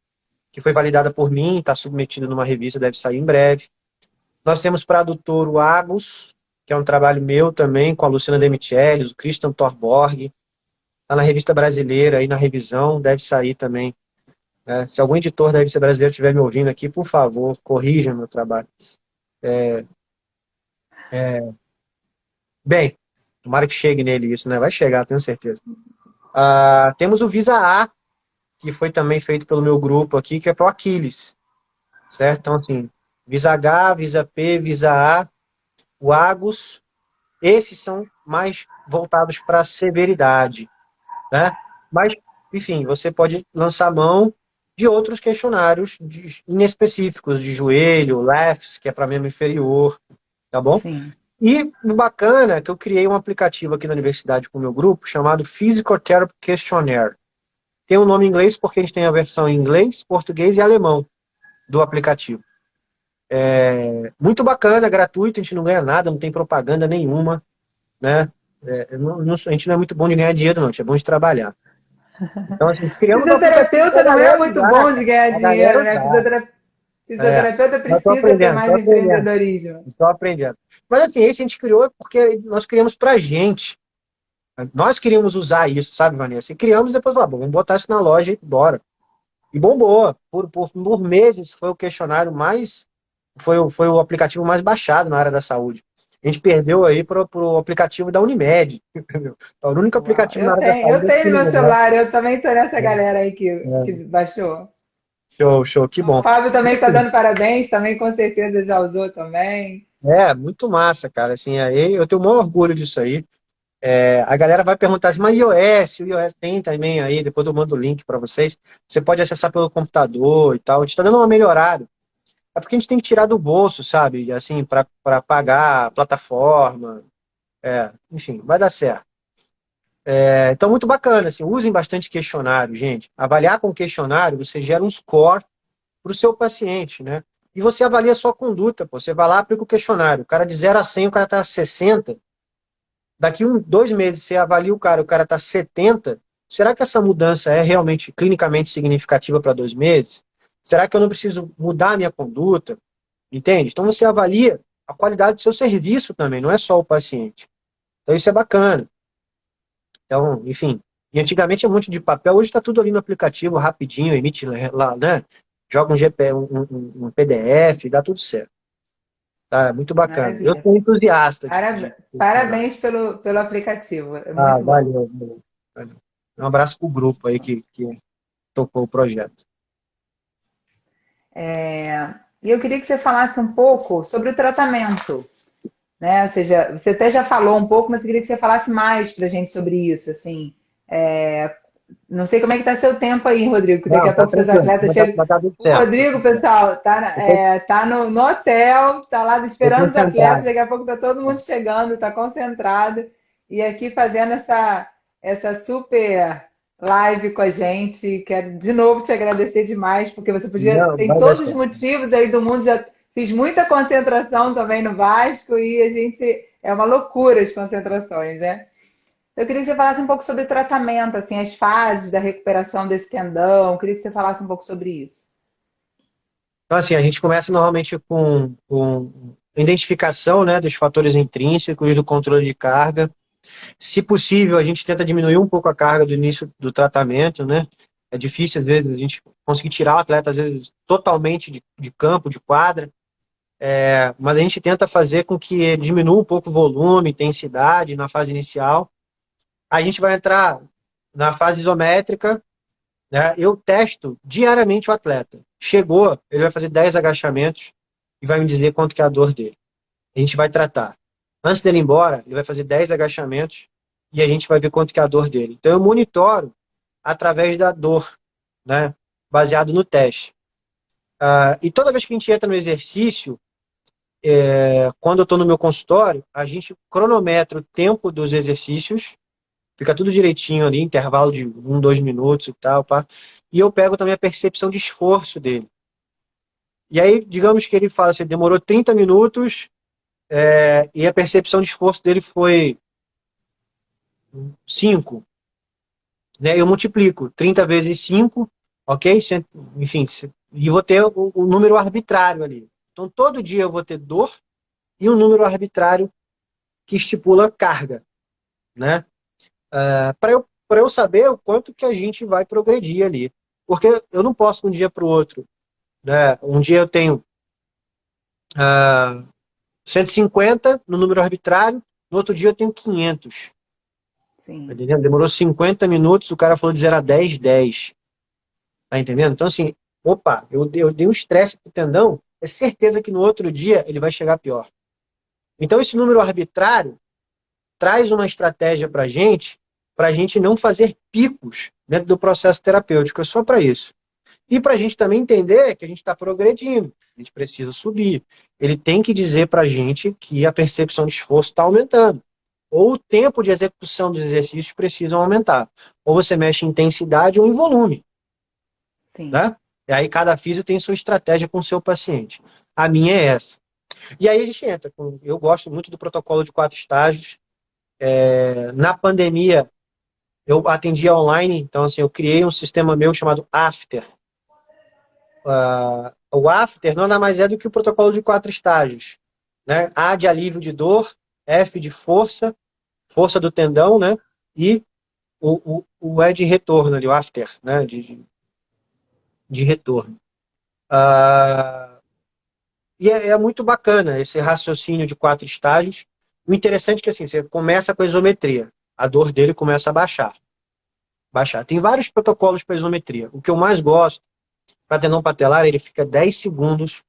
que foi validada por mim, está submetido numa revista, deve sair em breve. Nós temos para adutor o AGUS, que é um trabalho meu também, com a Luciana Demichelis, o Christian Torborg. Está na revista brasileira, aí na revisão, deve sair também. Né? Se algum editor da revista brasileira estiver me ouvindo aqui, por favor, corrija meu trabalho. Bem, tomara que chegue nele isso, né? Vai chegar, tenho certeza. Temos o Visa-A, que foi também feito pelo meu grupo aqui, que é para o Aquiles, certo? Então, assim, Visa-H, Visa-P, Visa-A, o Agus, esses são mais voltados para a severidade, né? Mas, enfim, você pode lançar mão de outros questionários inespecíficos, de joelho, LEFS, que é para membro inferior, tá bom? Sim. E o bacana é que eu criei um aplicativo aqui na universidade com o meu grupo chamado Physical Therapy Questionnaire. Tem um nome em inglês porque a gente tem a versão em inglês, português e alemão do aplicativo. Muito bacana, gratuito, a gente não ganha nada, não tem propaganda nenhuma, né? A gente não é muito bom de ganhar dinheiro, não, a gente é bom de trabalhar. Então, assim, criamos um aplicativo Fisioterapeuta para a não é galera muito usar, bom de cara. ganhar A galera dinheiro, né? usar. Fisioterapeuta Eu estou precisa ter aprendendo, mais estou aprendendo, empreendedorismo. estou aprendendo. Mas, assim, esse a gente criou porque nós criamos para a gente. Nós queríamos usar isso, sabe, Vanessa? E criamos e depois, vamos botar isso na loja e bora. E bombou. Por meses foi o questionário mais. Foi o aplicativo mais baixado na área da saúde. A gente perdeu aí para o aplicativo da Unimed. Entendeu? É o único Uau. aplicativo na área da Eu saúde tenho que no meu melhor. celular, eu também tô nessa galera aí que É, baixou. show, show, que O bom. Fábio também está dando parabéns, também com certeza já usou também. Muito massa, cara. Assim, aí eu tenho o maior orgulho disso aí. A galera vai perguntar assim, mas o iOS tem também aí, depois eu mando o link para vocês. Você pode acessar pelo computador e tal. A gente está dando uma melhorada. É porque a gente tem que tirar do bolso, sabe? Assim, para pagar a plataforma. Enfim, vai dar certo. Então, muito bacana. Assim, usem bastante questionário, gente. Avaliar com questionário, você gera um score para o seu paciente, né? E você avalia a sua conduta, pô. Você vai lá, aplica o questionário. O cara de 0 a 100, o cara está a 60. Daqui 2 meses você avalia o cara está 70. Será que essa mudança é realmente clinicamente significativa para 2 meses? Será que eu não preciso mudar a minha conduta? Entende? Então você avalia a qualidade do seu serviço também, não é só o paciente. Então isso é bacana. Então, enfim. E antigamente é um monte de papel, hoje está tudo ali no aplicativo, rapidinho, emite lá, né? Joga um, GP, um PDF, dá tudo certo. Tá, muito bacana. Eu Maravilha. sou entusiasta de funcionar. Parabéns pelo aplicativo, é Ah, muito bom. valeu, valeu, valeu. Um abraço pro grupo aí que tocou o projeto. E eu queria que você falasse um pouco sobre o tratamento, né? Ou seja, você até já falou um pouco, mas eu queria que você falasse mais para a gente sobre isso, assim. É, não sei como é que está seu tempo aí, Rodrigo, que daqui Não, a tá pouco seus tranquilo, atletas chegam. vai dar tudo O certo. Rodrigo, pessoal, Eu tô, tá no hotel, tá lá tô esperando os atletas, concentrado. daqui a pouco tá todo mundo chegando, tá concentrado, e aqui fazendo essa super live com a gente. Quero de novo te agradecer demais, porque você podia, Não, tem vai dar todos os certo. motivos aí do mundo, já fiz muita concentração também no Vasco, e a gente, é uma loucura as concentrações, né? Eu queria que você falasse um pouco sobre o tratamento, assim, as fases da recuperação desse tendão. Eu queria que você falasse um pouco sobre isso. Então, assim, a gente começa normalmente com identificação, né, dos fatores intrínsecos do controle de carga. Se possível, a gente tenta diminuir um pouco a carga do início do tratamento, né? É difícil, às vezes, a gente conseguir tirar o atleta, às vezes, totalmente de campo, de quadra, mas a gente tenta fazer com que ele diminua um pouco o volume, intensidade na fase inicial. A gente vai entrar na fase isométrica, né? Eu testo diariamente o atleta. Chegou, ele vai fazer 10 agachamentos e vai me dizer quanto que é a dor dele. A gente vai tratar. Antes dele ir embora, ele vai fazer 10 agachamentos e a gente vai ver quanto que é a dor dele. Então eu monitoro através da dor, né? Baseado no teste. E toda vez que a gente entra no exercício, quando eu estou no meu consultório, a gente cronometra o tempo dos exercícios, fica tudo direitinho ali, intervalo de 2 minutos e tal, pá. E eu pego também a percepção de esforço dele. E aí, digamos que ele fala assim, demorou 30 minutos e a percepção de esforço dele foi 5, né? Eu multiplico 30 vezes 5, ok? Enfim, e vou ter o número arbitrário ali. Então, todo dia eu vou ter dor e um número arbitrário que estipula carga, né? Para eu saber o quanto que a gente vai progredir ali. Porque eu não posso de um dia para o outro, né? Um dia eu tenho 150 no número arbitrário, no outro dia eu tenho 500. Tá Sim. entendendo? Demorou 50 minutos, o cara falou de 0 a 10, 10. Tá entendendo? Então, assim, opa, eu dei um estresse pro tendão, é certeza que no outro dia ele vai chegar pior. Então, esse número arbitrário traz uma estratégia para a gente não fazer picos dentro do processo terapêutico, é só para isso. E para a gente também entender que a gente está progredindo, a gente precisa subir. Ele tem que dizer para a gente que a percepção de esforço está aumentando. Ou o tempo de execução dos exercícios precisam aumentar. Ou você mexe em intensidade ou em volume, Sim. né? E aí cada físio tem sua estratégia com o seu paciente. A minha é essa. E aí a gente entra. Eu gosto muito do protocolo de 4 estágios. Na pandemia, eu atendia online, então assim, eu criei um sistema meu chamado After. O After nada mais é do que o protocolo de 4 estágios, né? A de alívio de dor, F de força, força do tendão, né? E o E de retorno ali, o After, né? De retorno. E é muito bacana esse raciocínio de 4 estágios. O interessante é que assim, você começa com a isometria, a dor dele começa a baixar. Baixar. Tem vários protocolos para isometria. O que eu mais gosto, para tendão patelar, ele fica 10 segundos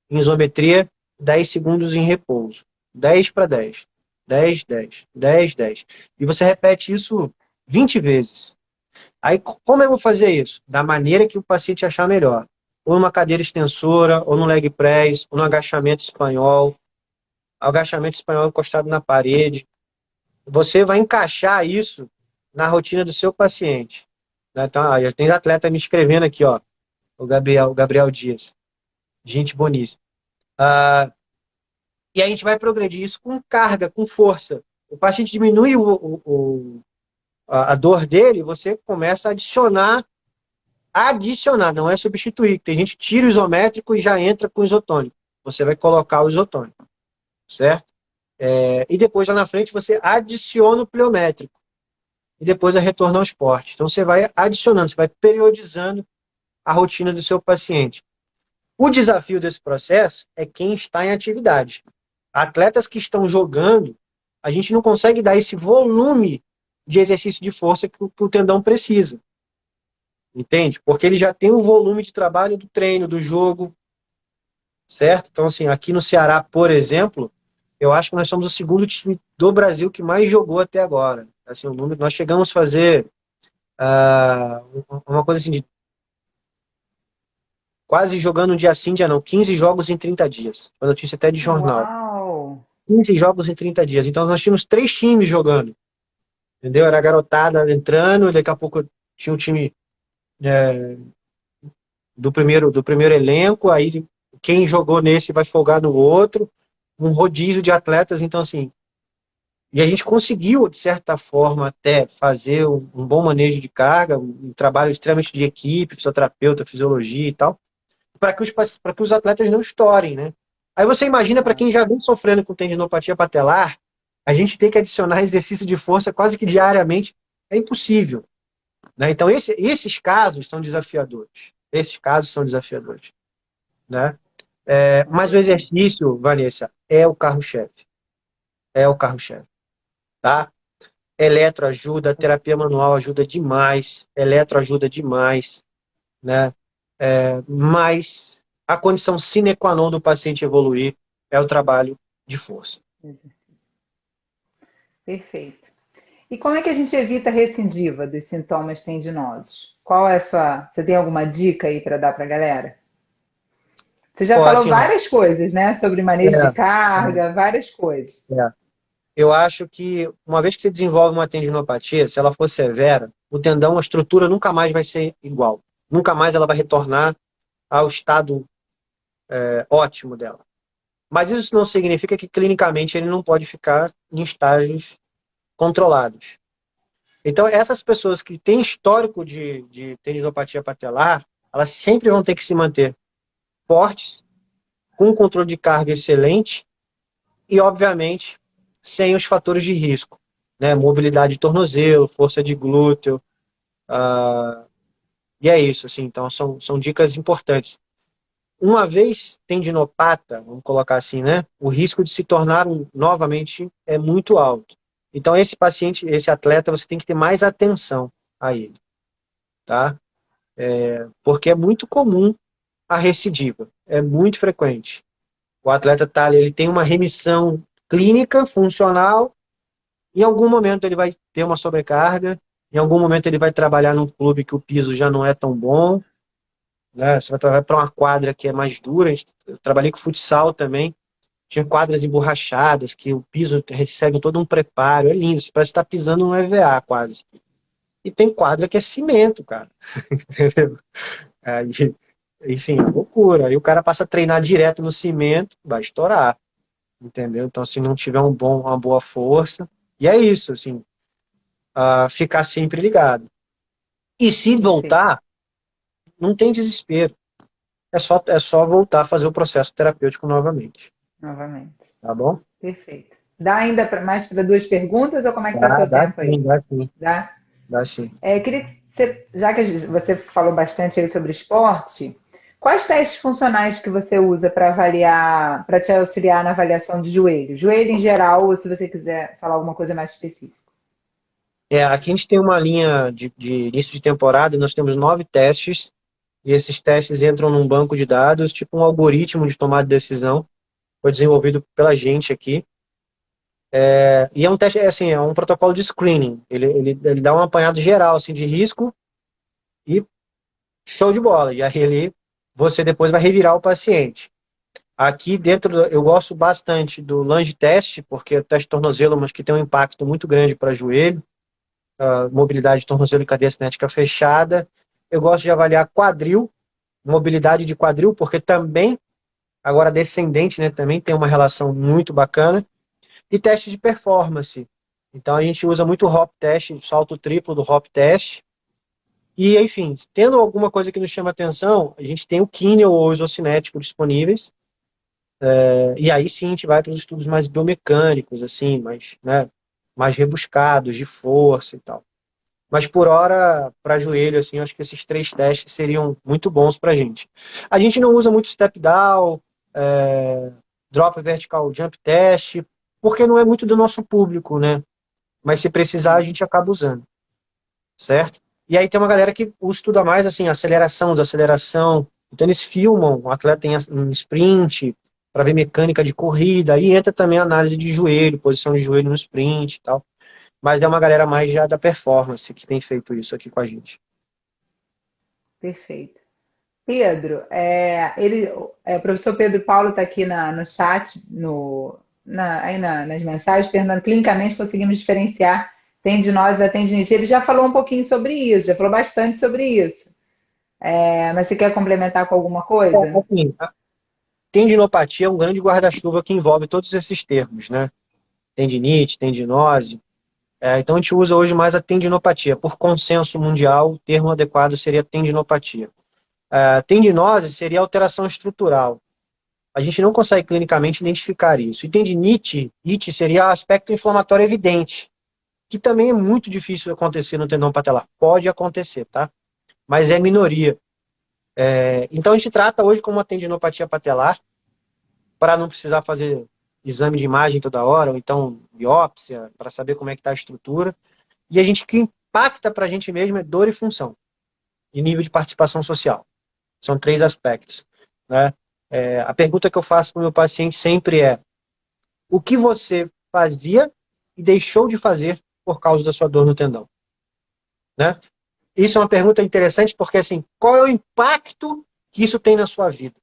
em isometria, 10 segundos em repouso. 10 para 10. 10, 10. 10, 10. E você repete isso 20 vezes. Aí, como eu vou fazer isso? Da maneira que o paciente achar melhor. Ou numa cadeira extensora, ou no leg press, ou no agachamento espanhol. Agachamento espanhol encostado na parede. Você vai encaixar isso na rotina do seu paciente. Então, já tem atleta me escrevendo aqui, ó. O Gabriel Dias. Gente boníssima. E a gente vai progredir isso com carga, com força. O paciente diminui a dor dele, você começa a adicionar, não é substituir. Tem gente que tira o isométrico e já entra com o isotônico. Você vai colocar o isotônico, certo? E depois lá na frente você adiciona o pliométrico. E depois é retorno ao esporte. Então você vai adicionando, você vai periodizando a rotina do seu paciente. O desafio desse processo é quem está em atividade. Atletas que estão jogando, a gente não consegue dar esse volume de exercício de força que o tendão precisa. Entende? Porque ele já tem o volume de trabalho do treino, do jogo, certo? Então, assim, aqui no Ceará, por exemplo, eu acho que nós somos o segundo time do Brasil que mais jogou até agora. Assim, o número, nós chegamos a fazer uma coisa assim de quase jogando um dia sim, dia não, 15 jogos em 30 dias. Uma notícia até de jornal. Uau! 15 jogos em 30 dias. Então nós tínhamos 3 times jogando. Entendeu? Era a garotada entrando, e daqui a pouco tinha um time do primeiro elenco, aí quem jogou nesse vai folgar no outro, um rodízio de atletas, então assim, e a gente conseguiu, de certa forma, até fazer um bom manejo de carga, um trabalho extremamente de equipe, fisioterapeuta, fisiologia e tal, para que os atletas não estourem, né? Aí você imagina para quem já vem sofrendo com tendinopatia patelar, a gente tem que adicionar exercício de força quase que diariamente. É impossível, né? Então, esses casos são desafiadores. Esses casos são desafiadores, né? Mas o exercício, Vanessa, é o carro-chefe. É o carro-chefe, tá? Eletro ajuda, terapia manual ajuda demais, eletro ajuda demais, né? Mas a condição sine qua non do paciente evoluir é o trabalho de força. Perfeito. E como é que a gente evita a recidiva dos sintomas tendinosos? Qual é a sua... Você tem alguma dica aí para dar para a galera? Você já Pô, falou assim, várias coisas, né? Sobre é, manejo de carga, várias coisas. é. Eu acho que uma vez que você desenvolve uma tendinopatia, se ela for severa, o tendão, a estrutura nunca mais vai ser igual. Nunca mais ela vai retornar ao estado ótimo dela. Mas isso não significa que clinicamente ele não pode ficar em estágios controlados. Então, essas pessoas que têm histórico de tendinopatia patelar, elas sempre vão ter que se manter fortes, com um controle de carga excelente e, obviamente, sem os fatores de risco, né? Mobilidade de tornozelo, força de glúteo, e é isso, assim. Então, são dicas importantes. Uma vez tendinopata, vamos colocar assim, né? O risco de se tornar novamente é muito alto. Então, esse paciente, esse atleta, você tem que ter mais atenção a ele, tá? Porque é muito comum a recidiva, é muito frequente. O atleta tá ali, ele tem uma remissão clínica, funcional, em algum momento ele vai ter uma sobrecarga, em algum momento ele vai trabalhar num clube que o piso já não é tão bom, né? Você vai trabalhar para uma quadra que é mais dura. Eu trabalhei com futsal também, tinha quadras emborrachadas, que o piso recebe todo um preparo, é lindo, você parece estar pisando no EVA quase. E tem quadra que é cimento, cara. Entendeu? Aí, enfim, é loucura. Aí o cara passa a treinar direto no cimento, vai estourar. Entendeu? Então, se não tiver uma boa força. E é isso, assim, ficar sempre ligado. E se Perfeito. voltar, não tem desespero. É só voltar a fazer o processo terapêutico novamente. Novamente. Tá bom? Perfeito. Dá ainda mais para duas perguntas ou como é que está Dá, seu dá tempo sim, aí? dá sim. Dá? Dá sim. Queria que você, já que você falou bastante aí sobre esporte, quais testes funcionais que você usa para avaliar, para te auxiliar na avaliação de joelho? Joelho em geral, ou se você quiser falar alguma coisa mais específica. Aqui a gente tem uma linha de início de temporada e nós temos 9 testes. E esses testes entram num banco de dados, tipo um algoritmo de tomada de decisão. Foi desenvolvido pela gente aqui. E é um teste, assim, é um protocolo de screening. Ele dá um apanhado geral assim, de risco e show de bola. E aí você depois vai revirar o paciente. Aqui dentro, eu gosto bastante do lunge test, porque é o teste de tornozelo, mas que tem um impacto muito grande para joelho, mobilidade de tornozelo e cadeia cinética fechada. Eu gosto de avaliar quadril, mobilidade de quadril, porque também, agora descendente, né, também tem uma relação muito bacana. E teste de performance. Então a gente usa muito o hop test, o salto triplo do hop test. E, enfim, tendo alguma coisa que nos chama atenção, a gente tem o Kineo ou o isocinético disponíveis. E aí sim a gente vai para os estudos mais biomecânicos, assim, mais rebuscados, de força e tal. Mas por hora, para joelho, assim, eu acho que esses 3 testes seriam muito bons para a gente. A gente não usa muito step down, drop vertical jump test, porque não é muito do nosso público, né? Mas se precisar, a gente acaba usando, certo? E aí tem uma galera que estuda mais, assim, aceleração, desaceleração. Então eles filmam o atleta em sprint, para ver mecânica de corrida. Aí entra também a análise de joelho, posição de joelho no sprint e tal. Mas é uma galera mais já da performance que tem feito isso aqui com a gente. Perfeito. Pedro, o professor Pedro Paulo está aqui no chat, nas mensagens, perguntando clinicamente conseguimos diferenciar tendinose da tendinite. Ele já falou um pouquinho sobre isso, já falou bastante sobre isso. Mas você quer complementar com alguma coisa? Assim, a tendinopatia é um grande guarda-chuva que envolve todos esses termos, né? Tendinite, tendinose. Então a gente usa hoje mais a tendinopatia. Por consenso mundial, o termo adequado seria tendinopatia. Tendinose seria alteração estrutural. a gente não consegue clinicamente identificar isso. E tendinite, ite seria aspecto inflamatório evidente, que também é muito difícil acontecer no tendão patelar. Pode acontecer, tá? Mas é minoria. Então a gente trata hoje como uma tendinopatia patelar, para não precisar fazer exame de imagem toda hora, ou então biópsia, para saber como é que está a estrutura. E a gente, que impacta para a gente mesmo é dor e função, e nível de participação social. São 3 aspectos, né? A pergunta que eu faço para o meu paciente sempre é: o que você fazia e deixou de fazer por causa da sua dor no tendão? Né? Isso é uma pergunta interessante porque, assim, qual é o impacto que isso tem na sua vida?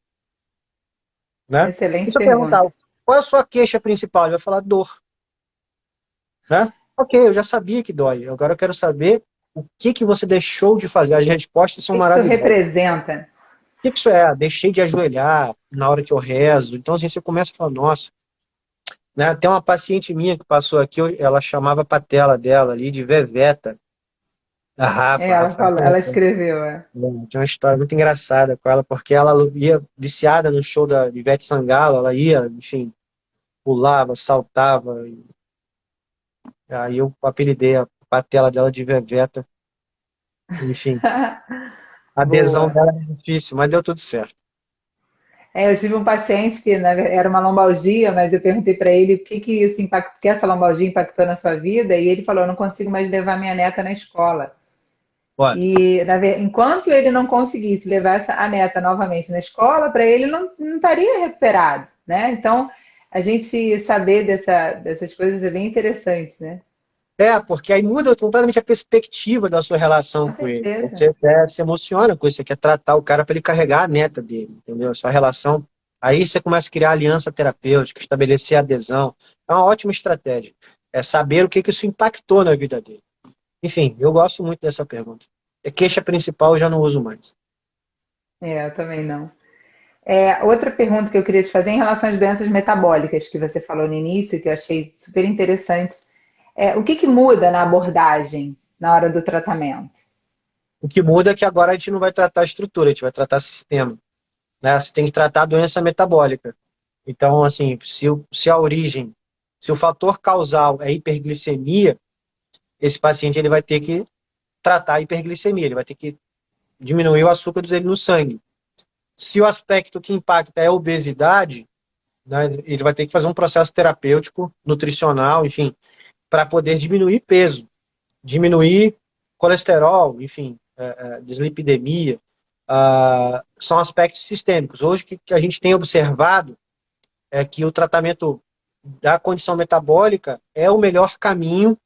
Né? E Excelente se eu perguntar, pergunta. qual é a sua queixa principal? Ele vai falar dor. Né? Ok, eu já sabia que dói. Agora eu quero saber o que você deixou de fazer. As respostas O são que que isso maravilhosas. representa? O que isso é? Deixei de ajoelhar na hora que eu rezo. Então, assim, você começa a falar, nossa, né? Tem uma paciente minha que passou aqui, ela chamava a patela dela ali de Veveta. A É, Rafa, ela Rafael. falou, ela escreveu, é. Tinha uma história muito engraçada com ela, porque ela ia viciada no show da Ivete Sangalo, ela ia, enfim, pulava, saltava. Aí eu apelidei a patela dela de Veveta. Enfim, a adesão Boa. dela era difícil, mas deu tudo certo. É, eu tive um paciente que era uma lombalgia, mas eu perguntei para ele o que que isso impactou, que essa lombalgia impactou na sua vida, e ele falou: eu não consigo mais levar minha neta na escola. Olha, E enquanto ele não conseguisse levar a neta novamente na escola, para ele não estaria recuperado, né? Então, a gente saber dessas coisas é bem interessante, né? porque aí muda completamente a perspectiva da sua relação Com com ele. certeza. Você até se emociona com isso, você quer tratar o cara para ele carregar a neta dele, entendeu? A sua relação. Aí você começa a criar aliança terapêutica, estabelecer adesão. É uma ótima estratégia. É saber o que isso impactou na vida dele. Enfim, eu gosto muito dessa pergunta. A queixa principal eu já não uso mais. É, eu também não. É, outra pergunta que eu queria te fazer é em relação às doenças metabólicas que você falou no início, que eu achei super interessante. O que que muda na abordagem na hora do tratamento? O que muda é que agora a gente não vai tratar a estrutura, a gente vai tratar sistema. Né? Você tem que tratar a doença metabólica. Então, assim, se a origem, se o fator causal é hiperglicemia, esse paciente ele vai ter que tratar a hiperglicemia, ele vai ter que diminuir o açúcar dele no sangue. Se o aspecto que impacta é a obesidade, né, ele vai ter que fazer um processo terapêutico, nutricional, enfim, para poder diminuir peso, diminuir colesterol, enfim, dislipidemia. São aspectos sistêmicos. Hoje, o que a gente tem observado é que o tratamento da condição metabólica é o melhor caminho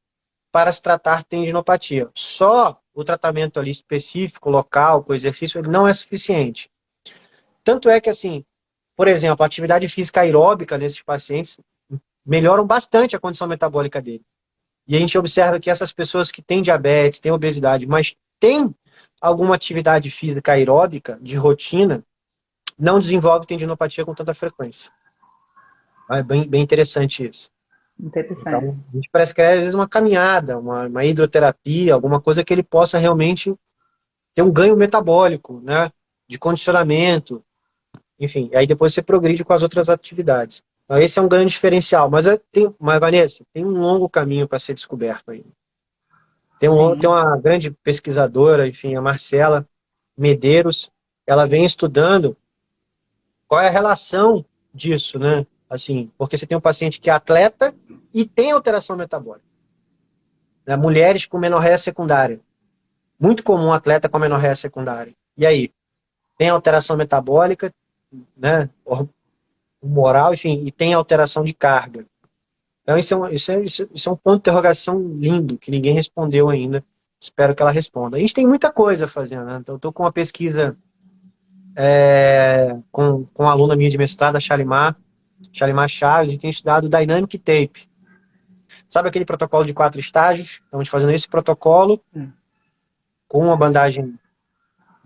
para se tratar tendinopatia. Só o tratamento ali específico, local, com exercício, ele não é suficiente. Tanto é que, assim, por exemplo, a atividade física aeróbica nesses pacientes melhoram bastante a condição metabólica dele. E a gente observa que essas pessoas que têm diabetes, têm obesidade, mas têm alguma atividade física aeróbica de rotina, não desenvolve tendinopatia com tanta frequência. É bem interessante isso. Interessante. Então, a gente prescreve, às vezes, uma caminhada, uma hidroterapia, alguma coisa que ele possa realmente ter um ganho metabólico, né? De condicionamento, enfim. Aí depois você progride com as outras atividades. Então, esse é um grande diferencial. Mas Vanessa, tem um longo caminho para ser descoberto ainda. Tem Sim. uma grande pesquisadora, enfim, a Marcela Medeiros, ela vem estudando qual é a relação disso, né? Assim, porque você tem um paciente que é atleta e tem alteração metabólica. Né? Mulheres com menorreia secundária. Muito comum um atleta com menorreia secundária. E aí? Tem alteração metabólica, né? Humoral, enfim, e tem alteração de carga. Então, isso é um ponto de interrogação lindo, que ninguém respondeu ainda. Espero que ela responda. A gente tem muita coisa fazendo, né? Então, eu estou com uma pesquisa com uma aluna minha de mestrado, a Shalimar Chaves, a gente tem estudado o Dynamic Tape. Sabe aquele protocolo de 4 estágios? Estamos fazendo esse protocolo Sim. com uma bandagem,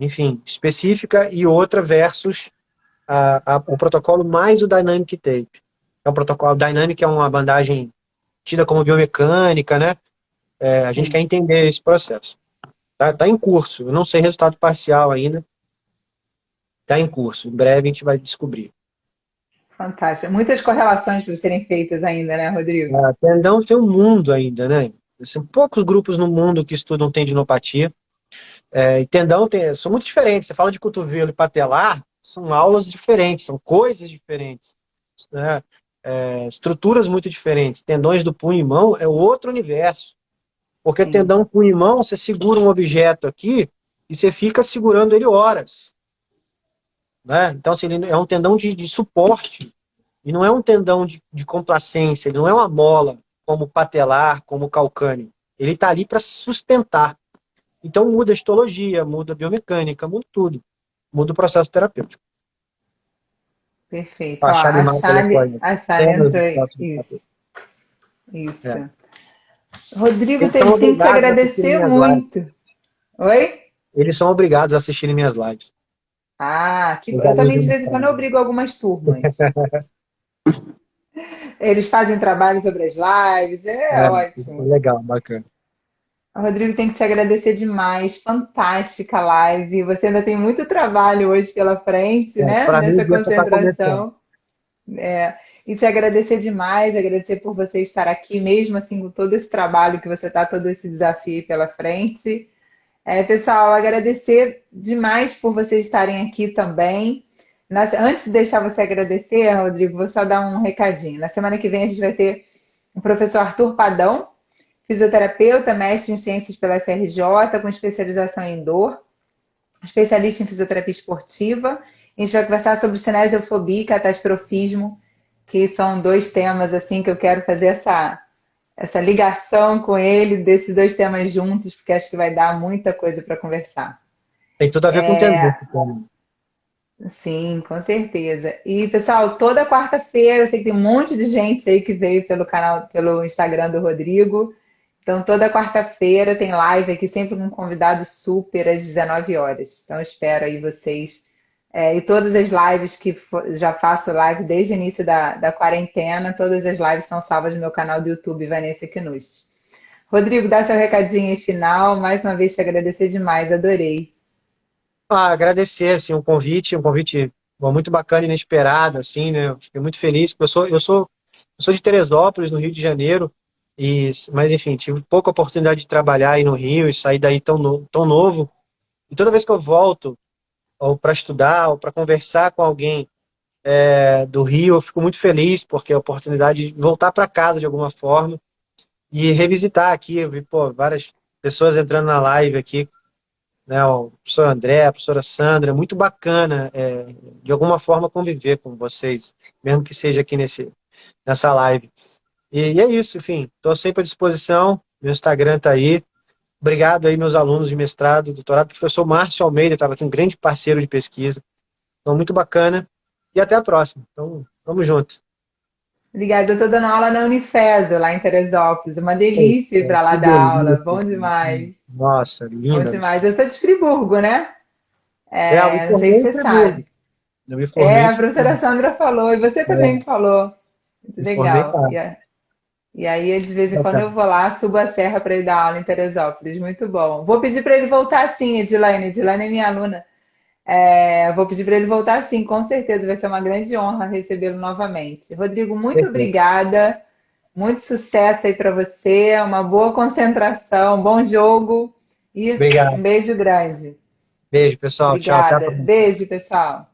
enfim, específica e outra versus o protocolo mais o Dynamic Tape. É um protocolo Dynamic, é uma bandagem tida como biomecânica, né? A gente quer Sim. entender esse processo. Tá em curso. Eu não sei resultado parcial ainda. Tá em curso. Em breve a gente vai descobrir. Fantástico. Muitas correlações para serem feitas ainda, né, Rodrigo? Tendão tem um mundo ainda, né? São poucos grupos no mundo que estudam tendinopatia. E tendão são muito diferentes. Você fala de cotovelo e patelar, são aulas diferentes, são coisas diferentes, né? Estruturas muito diferentes. Tendões do punho e mão é outro universo. Porque Sim. tendão punho e mão, você segura um objeto aqui e você fica segurando ele horas. Né? Então, assim, ele é um tendão de suporte. E não é um tendão de complacência, ele não é uma mola como o patelar, como o calcâneo. Ele está ali para sustentar. Então muda a histologia, muda a biomecânica, muda tudo. Muda o processo terapêutico. Perfeito. Ó, Ó, a Shane Marco colocou aí. A Sally Temas entrou do aí. próximo Isso, capítulo. isso. É. Rodrigo, Eles são tem que te obrigados a assistirem agradecer minhas lives. muito. Oi? Eles são obrigados a assistirem minhas lives. Ah, Os eu alunos também do de vez em quando mestrado. eu obrigo algumas turmas. Eles fazem trabalho sobre as lives, é Isso é ótimo. legal, bacana. Rodrigo, tem que te agradecer demais. Fantástica live. Você ainda tem muito trabalho hoje pela frente, né? Para mim, o Nessa dia só está começando. concentração. É, e te agradecer demais, agradecer por você estar aqui, mesmo assim, com todo esse trabalho que você está, todo esse desafio aí pela frente. Pessoal, agradecer demais por vocês estarem aqui também. Antes de deixar você agradecer, Rodrigo, vou só dar um recadinho. Na semana que vem a gente vai ter o professor Arthur Padão, fisioterapeuta, mestre em ciências pela FRJ, com especialização em dor, especialista em fisioterapia esportiva. A gente vai conversar sobre cinesiofobia e catastrofismo, que são dois temas assim que eu quero fazer essa ligação com ele, desses dois temas juntos, porque acho que vai dar muita coisa para conversar. Tem tudo a ver com tendência. Sim, com certeza. E, pessoal, toda quarta-feira, eu sei que tem um monte de gente aí que veio pelo canal, pelo Instagram do Rodrigo. Então, toda quarta-feira tem live aqui, sempre com um convidado super às 19 horas. Então, eu espero aí vocês. E todas as lives já faço live desde o início da quarentena, todas as lives são salvas no meu canal do YouTube, Vanessa Knust. Rodrigo, dá seu recadinho aí final. Mais uma vez te agradecer demais, adorei. Agradecer assim, o convite, um convite bom, muito bacana, inesperado, assim, né? Eu fiquei muito feliz, porque eu sou de Teresópolis, no Rio de Janeiro, mas enfim, tive pouca oportunidade de trabalhar aí no Rio e sair daí tão novo. E toda vez que eu volto, ou para estudar, ou para conversar com alguém do Rio, eu fico muito feliz, porque é a oportunidade de voltar para casa de alguma forma e revisitar aqui. Eu vi, pô, várias pessoas entrando na live aqui, né, o professor André, a professora Sandra, muito bacana, de alguma forma conviver com vocês, mesmo que seja aqui nessa live. E é isso, enfim, estou sempre à disposição, meu Instagram está aí. Obrigado aí, meus alunos de mestrado, doutorado, professor Márcio Almeida, estava aqui um grande parceiro de pesquisa, então muito bacana, e até a próxima. Então, vamos junto. Obrigada, eu estou dando aula na Unifeso, lá em Teresópolis. Uma delícia ir Poxa, para lá que dar aula. delícia. Bom demais. Nossa, Bom linda. demais. Eu sou de Friburgo, né? Eu me Não sei formei se em você Friburgo. sabe. Eu me formei em A professora Friburgo. Sandra falou, e você também É, me falou. Muito me formei legal. lá. E aí, de vez em quando, eu Bacana. vou lá, subo a serra para ir dar aula em Teresópolis. Muito bom. Vou pedir para ele voltar sim, Edilane. Edilane é minha aluna. Vou pedir para ele voltar sim, com certeza. Vai ser uma grande honra recebê-lo novamente. Rodrigo, muito Perfeito. obrigada. Muito sucesso aí para você. Uma boa concentração, bom jogo e um Obrigado. beijo grande. Beijo, pessoal. Tchau, até a Obrigada. próxima. Beijo, pessoal.